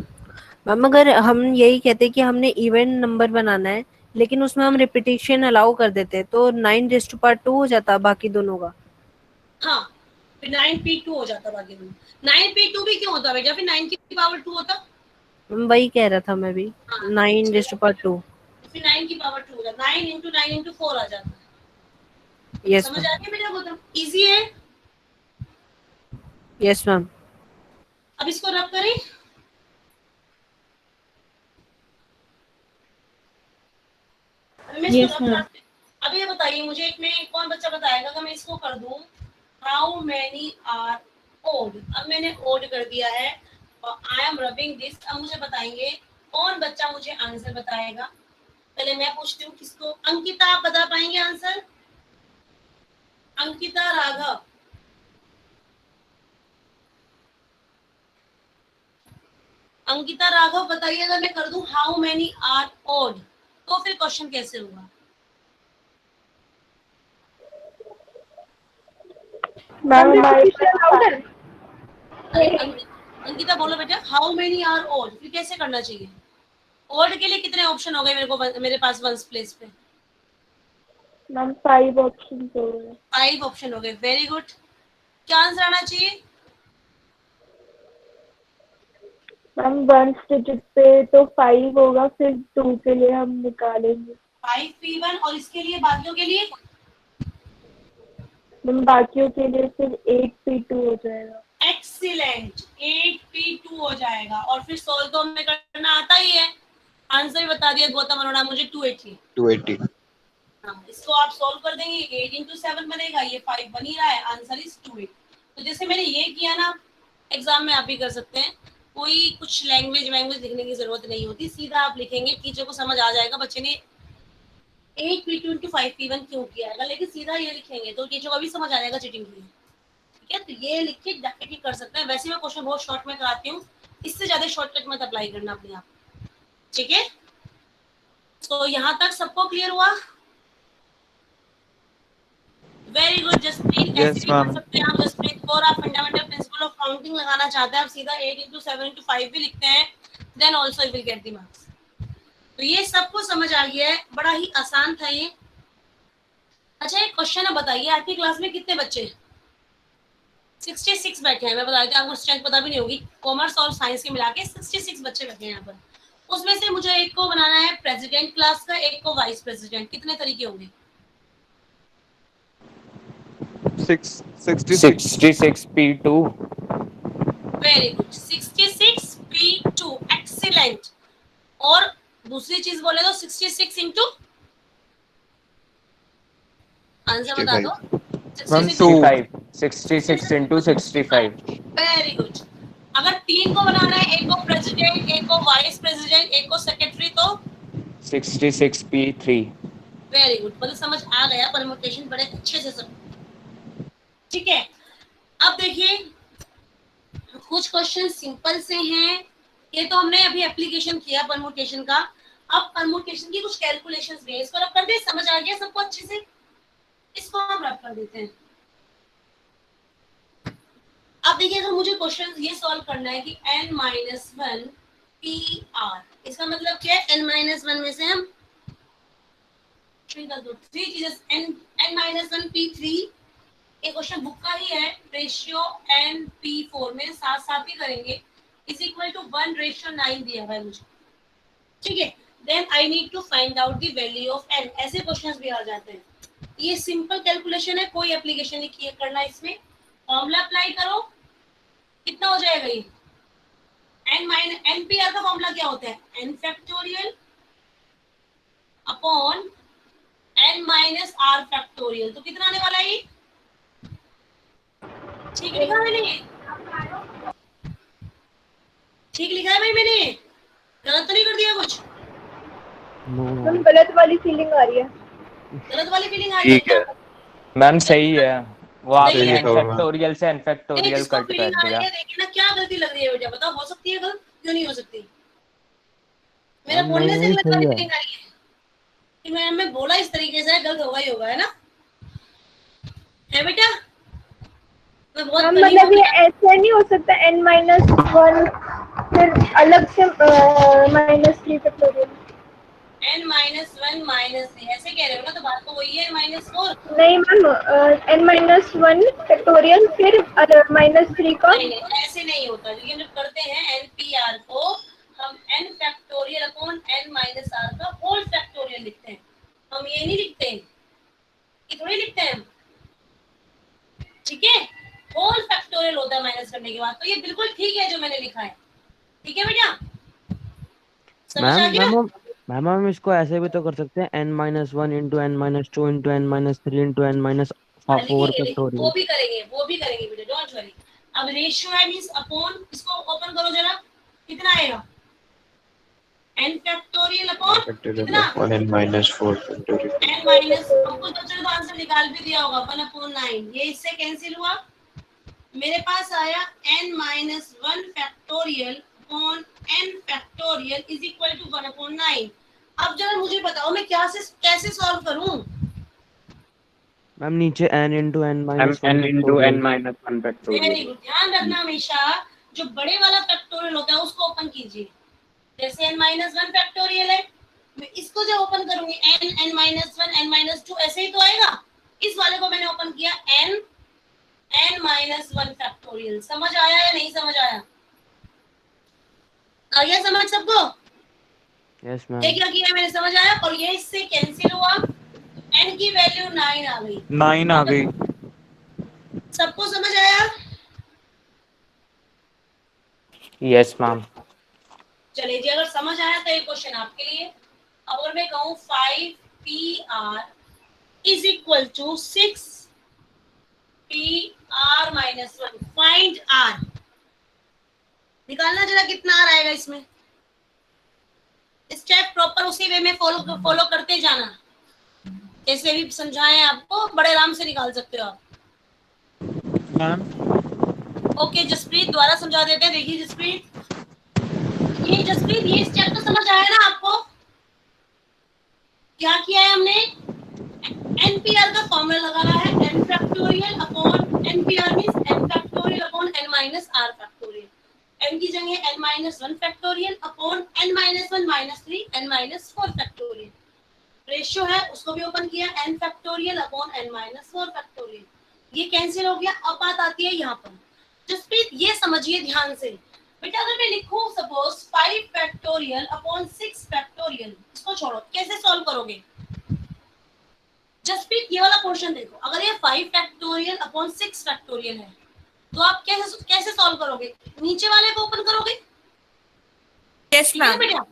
मैम अगर हम यही कहते हैं कि हमने इवन नंबर बनाना है, लेकिन उसमें हम रिपीटेशन अलाउ कर देते हैं, तो 9 2 हो जाता बाकी दोनों का। हाँ फिर 9p2 हो जाता बाकी में। 9p2 भी क्यों होता बेटा? फिर 9 की पावर 2 होता। वही कह रहा था मैं भी, हाँ, 9^2। फिर 9 की पावर 2 हो जाता, 9 × 9 × 4 आ जाता। यस समझ मैम, आ गया बेटा? गौतम इजी है। Yes ma'am. अब इसको रब करें। अब मैं इसको Yes, रब ma'am. करती हूं। अब ये बताइए मुझे, एक में कौन बच्चा बताएगा कि मैं इसको कर दूं हाउ मेनी आर ओड। अब मैंने ओड कर दिया है और आई एम रबिंग दिस। अब मुझे बताएंगे कौन बच्चा मुझे आंसर बताएगा। पहले मैं पूछती हूँ किसको? अंकिता, आप बता पाएंगे आंसर? अंकिता, राघव, अंकिता, राघव बताइए, अगर मैं कर दूं हाउ मेनी आर ओड तो फिर क्वेश्चन कैसे होगा? Ma'am louder. अंकिता बोलो बेटा, हाउ मेनी आर ओड फिर कैसे करना चाहिए? ओड के लिए कितने ऑप्शन हो गए मेरे पास वंस प्लेस पे? मैम 5 ऑप्शन हो गए। 5 ऑप्शन हो गए। Very good. क्या आंसर आना चाहिए? मैम 1 डिजिट पे तो 5 होगा, फिर 2 के लिए हम निकालेंगे। 5p1 और इसके लिए बाकियों के लिए? मैम बाकियों के लिए फिर 8p2 हो जाएगा। एक्सीलेंट, 8p2 हो जाएगा। और फिर सोल्व तो हमें करना आता ही है। आंसर भी बता दिया गौतम अरोड़ा मुझे, 280। हाँ, इसको आप सोल्व कर देंगे, 8 × 7 बनेगा, ये 5 बन ही रहा है, आंसर इज 280। तो जैसे मैंने ये किया ना, एग्जाम में आप भी कर सकते हैं। कोई कुछ लैंग्वेज लिखने की जरूरत नहीं होती, सीधा आप लिखेंगे, टीचर को समझ आ जाएगा बच्चे ने 8p2 × 5p1 क्यों किया है, लेकिन सीधा ये लिखेंगे तो टीचर को भी समझ आ जाएगा चीटिंग की। ठीक है, तो ये लिख के डेफिनेटली कर सकते हैं। वैसे मैं क्वेश्चन बहुत शॉर्ट में कराती हूँ, इससे ज्यादा शॉर्टकट मत अप्लाई करना अपने आप। ठीक है, तो यहाँ तक सबको क्लियर हुआ? Very good Jasprit. Yes, ऐसे भी ma'am. कर सकते हैं आप जसप्रीत को, और आप फंडामेंटल प्रिंसिपल ऑफ काउंटिंग लगाना चाहते हैं, आप सीधा 8 × 7 × 5 भी लिखते हैं, then also you will get the marks. तो ये सबको समझ आ गया है, बड़ा ही आसान था ये। अच्छा, एक क्वेश्चन है, बताइए आपकी क्लास में कितने बच्चे? 66 बैठे हैं। मैं बता देती हूँ, आपको स्ट्रेंथ पता भी नहीं होगी। कॉमर्स और साइंस के मिला के 66 बच्चे बैठे हैं यहाँ पर। उसमें से मुझे एक को बनाना है प्रेसिडेंट क्लास का, एक को वाइस प्रेसिडेंट। कितने तरीके होंगे? 66p2। Very good, 66p2, excellent. और दूसरी चीज बोले तो 66 इंटू, आंसर बता दो। 65। 66 × 65। Very good. अगर 3 को बनाना है, एक को प्रेसिडेंट, एक को वाइस प्रेसिडेंट, एक को सेक्रेटरी, तो 66p3। वेरी गुड, मतलब समझ आ गया परम्यूटेशन बड़े अच्छे से सब। ठीक है, अब देखिए कुछ क्वेश्चन सिंपल से हैं, ये तो हमने अभी एप्लीकेशन किया परम्यूटेशन का। अब परम्यूटेशन की कुछ कैलकुलेशंस भी है, इसको रब कर दे। समझ आ गया सबको अच्छे से? इसको हम रब कर देते हैं। अब देखिए, अगर मुझे क्वेश्चन ये सॉल्व करना है कि n-1 PR, इसका मतलब क्या है? n-1 में से हम 3 चीजें, n-1 P3, ये क्वेश्चन बुक का ही है, रेशियो n/P4 में साथ साथ ही करेंगे, इज इक्वल टू 1/9 दिया हुआ है मुझे। ठीक है, then I need to find out the value of n। ऐसे क्वेश्चंस भी आ जाते हैं। ये सिंपल कैलकुलेशन है, कोई एप्लीकेशन नहीं करना इसमें। फॉर्मूला अप्लाई करो, कितना हो जाएगा ये? n-NPR का फॉर्मूला क्या होता है? n factorial upon n-R factorial. तो कितना आने वाला है ये? ठीक लिखा मैंने? ठीक लिखा है भाई मैंने? गलत तो नहीं कर दिया कुछ? मैम गलत वाली फीलिंग आ रही है। गलत वाली फीलिंग आ रही है क्या? मैम सही है, वो आपने सही है। n फैक्टोरियल से n नहीं, फैक्टोरियल जिसको कट कर फीलिंग आ रही दिया। है, देखिए ना क्या गलती लग रही है बेटा, बताओ हो सकती है गलत? क्यों नहीं हो सकती? मेरा बोलने से गलत वाली फीलिंग आ रही है कि मैं बोला इस तरीके से, गलत होगा ही होगा, है ना? है बेटा? मैं बहुत मैम मतलब ये ऐसे नहीं हो सकता n-1 फिर अलग से -3 फैक्टोरियल। n माइनस 1 माइनस 3 ऐसे कह रहे हो ना, तो बात तो वही है, n माइनस 4। नहीं मैम, n-1 फैक्टोरियल फिर -3 का। नहीं नहीं, ऐसे नहीं होता। लेकिन जब करते हैं NPR को, हम n factorial upon n minus r का होल फैक्टोरियल लिखते हैं। हम ये नहीं लिखते, ये थोड़ी लिखते हैं हम, ठीक है। होल फैक्टोरियल होता है माइनस करने के बाद। तो ये बिल्कुल ठीक है जो मैंने लिखा है, ठीक है बेटा, समझ आ गया? मैम हम इसको ऐसे भी तो कर सकते हैं, n-1 into n-2 into n-3 into हाँ, n-4 लिखेंगे फैक्टोरियल। वो भी करेंगे बेटा, डोंट वरी। अब रेशियो है मींस अपॉन, इसको ओपन करो जरा, कितना आएगा? n फैक्टोरियल अपॉन कितना? n minus 4 factorial. n minus, हमको बच्चों ने आंसर निकाल भी दिया होगा, 1/9। ये इससे कैंसिल हुआ, मेरे पास आया n minus 1 factorial upon n factorial is equal to 1/9। अब जरा मुझे बताओ मैं कैसे सॉल्व करूं? मैम नीचे n into n ma'am minus n 1 into n factorial. Minus 1 very factorial. Good, ध्यान रखना हमेशा, जो बड़े वाला फैक्टोरियल होता है उसको ओपन कीजिए। जैसे n माइनस 1 फैक्टोरियल है, मैं इसको जब ओपन करूंगी n माइनस 1 n माइनस 2 ऐसे ही तो आएगा। इस वाले को मैंने ओपन किया n माइनस 1 फैक्टोरियल। समझ आया या नहीं समझ आया? आ गया समझ सबको? Yes ma'am. ये क्या किया मैंने, समझ आया? और ये इससे कैंसिल हुआ, n की वैल्यू 9 आ गई। 9 आ गई। सबको समझ आया? Yes ma'am. चलिए जी, अगर समझ आया तो एक क्वेश्चन आपके लिए। अब अगर मैं कहूँ 5PR is equal to 6PR minus 1, find R। निकालना जरा कितना R आएगा इसमें। स्टेप प्रॉपर उसी वे में फॉलो करते जाना, जैसे भी समझाएं आपको, बड़े आराम से निकाल सकते हो आप। मैम ओके जसप्रीत, दोबारा समझा देते हैं। देखिए जसप्रीत, ये स्टेप तो समझ आया ना आपको? क्या किया है हमने? NPR का फॉर्मूला लगाना है, n factorial upon NPR means n factorial upon n minus r factorial. n की जगह n minus 1 factorial upon n minus 1 minus 3 n minus 4 factorial. Ratio है उसको भी ओपन किया, n factorial upon n minus 4 factorial. ये कैंसिल हो गया। अब बात आती है यहाँ पर, जसप्रीत ये समझिए ध्यान से बेटा, अगर मैं लिखूं सपोज 5 फैक्टोरियल अपॉन 6 फैक्टोरियल, इसको छोड़ो, कैसे सॉल्व करोगे? जसप्रीत ये वाला क्वेश्चन देखो, अगर ये 5 फैक्टोरियल अपॉन 6 फैक्टोरियल है तो आप कैसे सॉल्व करोगे? नीचे वाले को ओपन करोगे? Yes ma'am. बेटा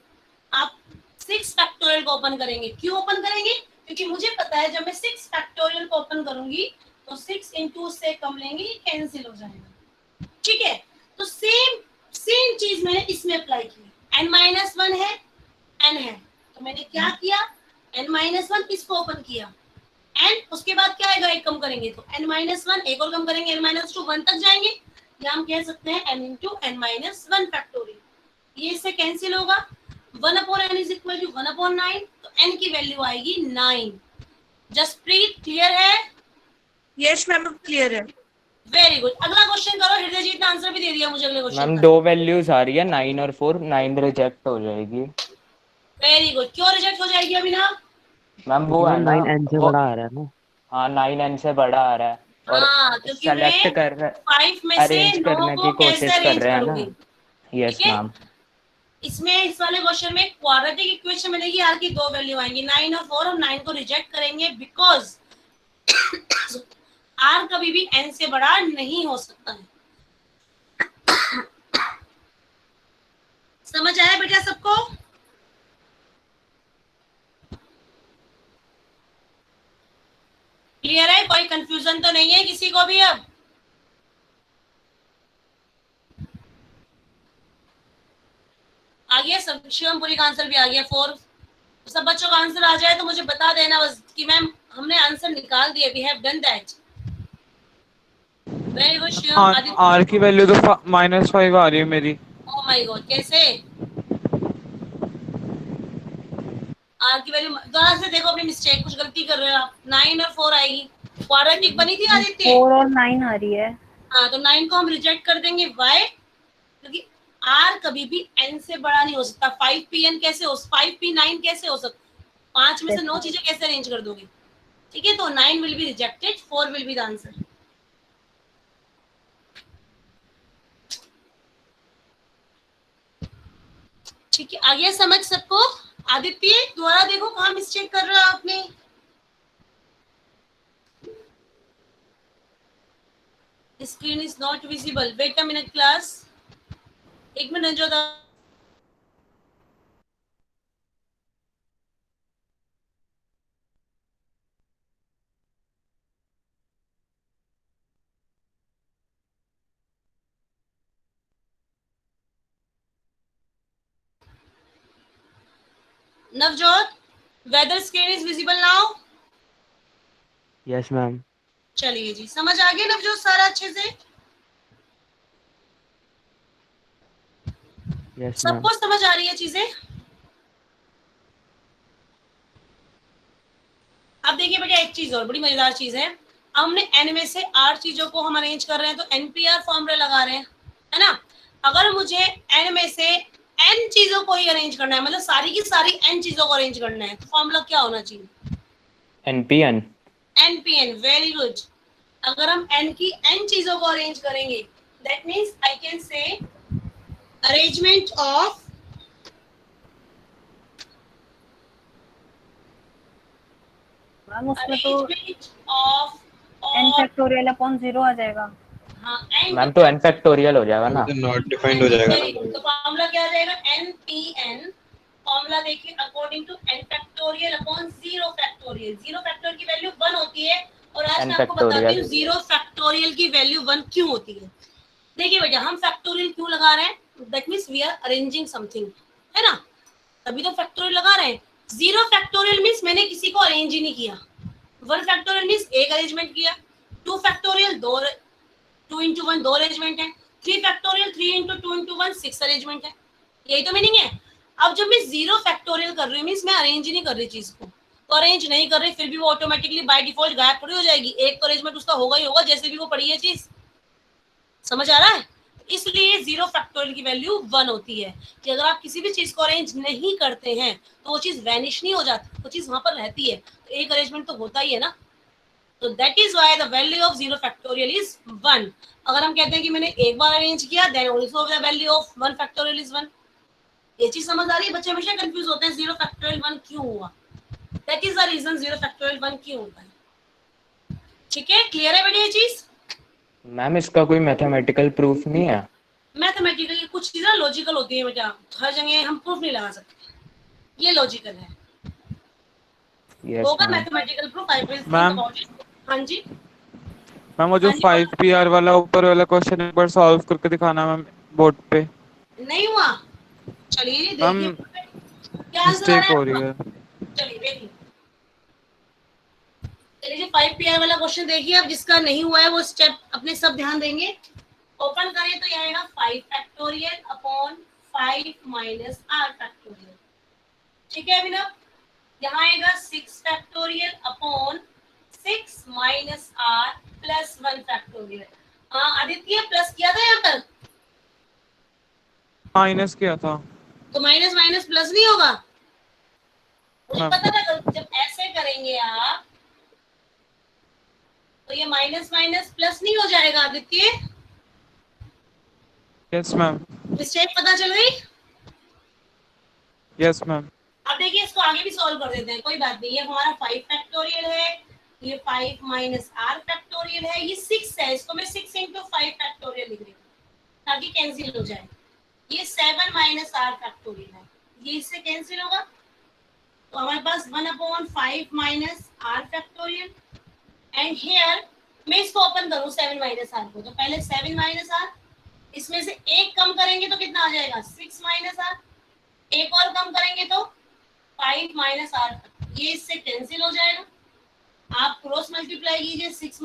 आप 6 फैक्टोरियल को ओपन करेंगे। क्यों ओपन करेंगे? क्योंकि मुझे पता है जब मैं 6 फैक्टोरियल को ओपन करूंगी तो 6 इंटू से कम लेंगे, कैंसिल हो जाएगा, ठीक है। तो सेम चीज मैंने इसमें अप्लाई की। n माइनस 1 है, n है, तो मैंने क्या किया, n माइनस 1 इसको ओपन किया, n उसके बाद क्या आएगा, एक कम करेंगे तो n माइनस 1, एक और कम करेंगे n माइनस 2, 1 तक जाएंगे, या हम कह सकते हैं n into n minus 1 factorial. ये इससे कैंसिल होगा, 1 upon n is equal to 1 upon 9, तो n की वैल्यू आएगी 9। जसप्रीत क्लियर है? यस मैम क्लियर है। Very good. अगला क्वेश्चन करो। हृदयजीत ने आंसर भी दे दिया मुझे अगले क्वेश्चन मैम का। 2 वैल्यूज आ रही है 9 और 4, 9 रिजेक्ट हो जाएगी। Very good. क्यों रिजेक्ट हो जाएगी अभिनव? मैम वो है ना, 9n से बड़ा आ रहा है ना। हाँ 9n से बड़ा आ रहा है और हाँ, क्योंकि सेलेक्ट मैं कर रहे, 5 में से अरेंज 9 करने को की कैसे कोशिश कर अरेंज रहे हैं ना। करूंगी? यस ठीक है? मैम। इसमें इस वाले क्वेश्चन में क्वाड्रेटिक इक्वेशन मिलेगी, r की 2 वैल्यू आएंगी 9 और 4। हम 9 को रिजेक्ट करेंगे बिकॉज r कभी भी n से बड़ा नहीं हो सकता है। समझ आया बेटा सबको? क्लियर है? कोई कंफ्यूजन तो नहीं है किसी को भी? अब आ गया सब, शिवमपुरी का आंसर भी आ गया 4। सब बच्चों का आंसर आ जाए तो मुझे बता देना बस कि मैम हमने आंसर निकाल दिया, we have done that. Very good Shivam. Aditya, r की वैल्यू तो -5 आ रही है मेरी। ओह माय गॉड, कैसे? r की वैल्यू दोबारा से देखो, अपनी मिस्टेक, कुछ गलती कर रहे हो आप। 9 और 4 आएगी, क्वाड्रेटिक बनी थी आदित्य। 4 और 9 आ रही है। हाँ, तो 9 को हम रिजेक्ट कर देंगे, वाई? क्योंकि R कभी भी n से बड़ा नहीं हो सकता। 5p9 कैसे हो, 5p9 कैसे हो सकता, 5 में से 9 चीजें कैसे अरेंज कर दोगे? ठीक है, तो 9 will be rejected, 4 will be the answer. ठीक है, आ गया समझ सबको? आदित्य दोबारा देखो कहाँ मिस्टेक कर रहा आपने। Screen is not visible, wait a minute class, एक मिनट जो था। Navjot, whether screen is visible now? Yes ma'am. चलिए जी, समझ आ गया नवजोत सारा अच्छे से? Yes ma'am. सबको समझ आ रही है चीजें? अब देखिए बेटा, एक चीज और बड़ी मजेदार चीज है। अब हमने n में से 8 चीजों को हम अरेंज कर रहे हैं, तो NPR फॉर्मूला लगा रहे हैं, है ना? अगर मुझे n में से n चीजों को ही अरेंज करना है, मतलब सारी की सारी n चीजों को अरेंज करना है, तो फॉर्मूला क्या होना चाहिए? NPN। NPN, very good. अगर हम n की n चीजों को अरेंज करेंगे, that means I can say arrangement of ma'am उसमें तो ऑफ n फैक्टोरियल अपॉन 0 आ जाएगा। हाँ, n मैम तो n फैक्टोरियल हो जाएगा ना। नॉट डिफाइंड हो जाएगा। तो फॉर्मूला क्या आ जाएगा? NPN। फॉर्मूला देखिए, according to n factorial upon 0 factorial. 0 factorial की वैल्यू 1 होती है, और आज n मैं आपको बताती फैक्टोरियल। हूँ 0 फैक्टोरियल की वैल्यू 1 क्यों होती है। देखिए बेटा, हम फैक्टोरियल क्यों लगा रहे हैं? That means we are arranging something, है ना? तभी तो फैक्टोरियल लगा रहे हैं। 0 फैक्टोरियल मीन्स मैंने किसी को अरेंज ही नहीं किया। 1 फैक्टोरियल मीन्स एक अरेंजमेंट किया। 2 फैक्टोरियल 2 into 1 2 अरेंजमेंट है। 3 फैक्टोरियल 3 into 2 into 1 6 अरेंजमेंट है। यही तो मीनिंग है। अब जब मैं 0 फैक्टोरियल कर रही हूँ, मीन्स मैं अरेंज ही नहीं कर रही चीज को, तो अरेंज नहीं कर रही, फिर भी वो ऑटोमेटिकली बाय डिफॉल्ट गायब थोड़ी हो जाएगी। एक तो अरेंजमेंट उसका होगा ही होगा, जैसे भी वो पड़ी है चीज। समझ आ रहा है? इसलिए 0 फैक्टोरियल की वैल्यू 1 होती है, कि अगर आप किसी भी चीज को अरेंज नहीं करते हैं तो वो चीज वैनिश नहीं हो जाती, वो चीज वहां पर रहती है, तो एक अरेंजमेंट तो होता ही है ना। तो that is why the value of 0 factorial is 1। अगर हम कहते हैं कि मैंने एक बार अरेंज किया, then also the value of 1 factorial is 1। ये चीज समझ आ रही है? बच्चे हमेशा कंफ्यूज होते हैं 0 फैक्टोरियल 1 क्यों हुआ। That is the reason 0 factorial 1 क्यों होता है। ठीक है, क्लियर है बेटा ये चीज? मैम इसका कोई मैथमेटिकल प्रूफ नहीं है? मैथमेटिकल कुछ चीजें लॉजिकल होती है बेटा, हर जगह हम प्रूफ नहीं लगा सकते, ये लॉजिकल है। यस होगा ma'am. Mathematical proof, I will think ma'am about it. हाँ जी, मैम वो जो हाँ जी, 5PR वाला ऊपर वाला क्वेश्चन एक बार सॉल्व करके दिखाना मैम बोर्ड पे। नहीं हुआ? चलिए मैम देखिए क्या आंसर आ मिस्टेक रहा है हो रही आपका। है। चलिए देखिए, चलिए 5PR वाला क्वेश्चन देखिए। अब जिसका नहीं हुआ है वो स्टेप अपने सब ध्यान देंगे। ओपन करें तो ये आएगा 5 factorial upon 5 minus r factorial. ठीक है अभिनव? यहाँ आएगा 6 factorial upon 6 minus r plus 1 factorial. हाँ आदित्य, प्लस किया था यहाँ पर, माइनस किया था तो माइनस माइनस प्लस नहीं होगा? मुझे मैम। पता था जब ऐसे करेंगे आप तो ये माइनस माइनस प्लस नहीं हो जाएगा आदित्य। Yes ma'am. मिस्टेक पता चल गई? Yes ma'am. अब देखिए इसको आगे भी सॉल्व कर देते हैं, कोई बात नहीं। ये हमारा 5 फैक्टोरियल है, ये 5 माइनस r फैक्टोरियल है, ये 6 है, इसको मैं 6 into 5 फैक्टोरियल लिख रही हूँ ताकि कैंसिल हो जाए। ये 7 माइनस r फैक्टोरियल है, ये इससे कैंसिल होगा, तो हमारे पास 1/5 minus r factorial. And here मैं इसको ओपन करूँ 7 माइनस r को, तो पहले 7 माइनस r, इसमें से एक कम करेंगे तो कितना आ जाएगा? 6 माइनस r। एक और कम करेंगे तो 5 माइनस r, ये इससे कैंसिल हो जाएगा। आप क्रॉस मल्टीप्लाई कीजिए, 7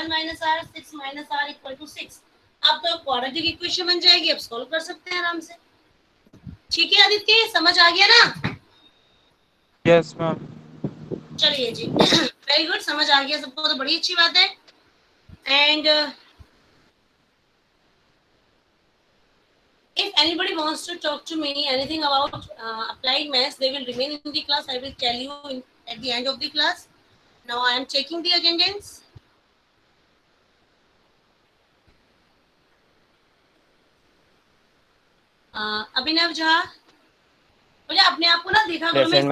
minus r 6 minus r equal to 6। अब तो क्वाड्रेटिक इक्वेशन बन जाएगी, अब सॉल्व कर सकते हैं आराम से। ठीक है आदित्य, समझ आ गया ना? Yes ma'am. चलिए जी, वेरी गुड, समझ आ गया सबको तो बड़ी अच्छी बात है। And If anybody wants to talk to me anything about applied maths, they will remain in the class. I will tell you at the end of the class. Now I am checking the attendance. अभिनव झा, मुझे अपने आप को ना देखा करो, मैं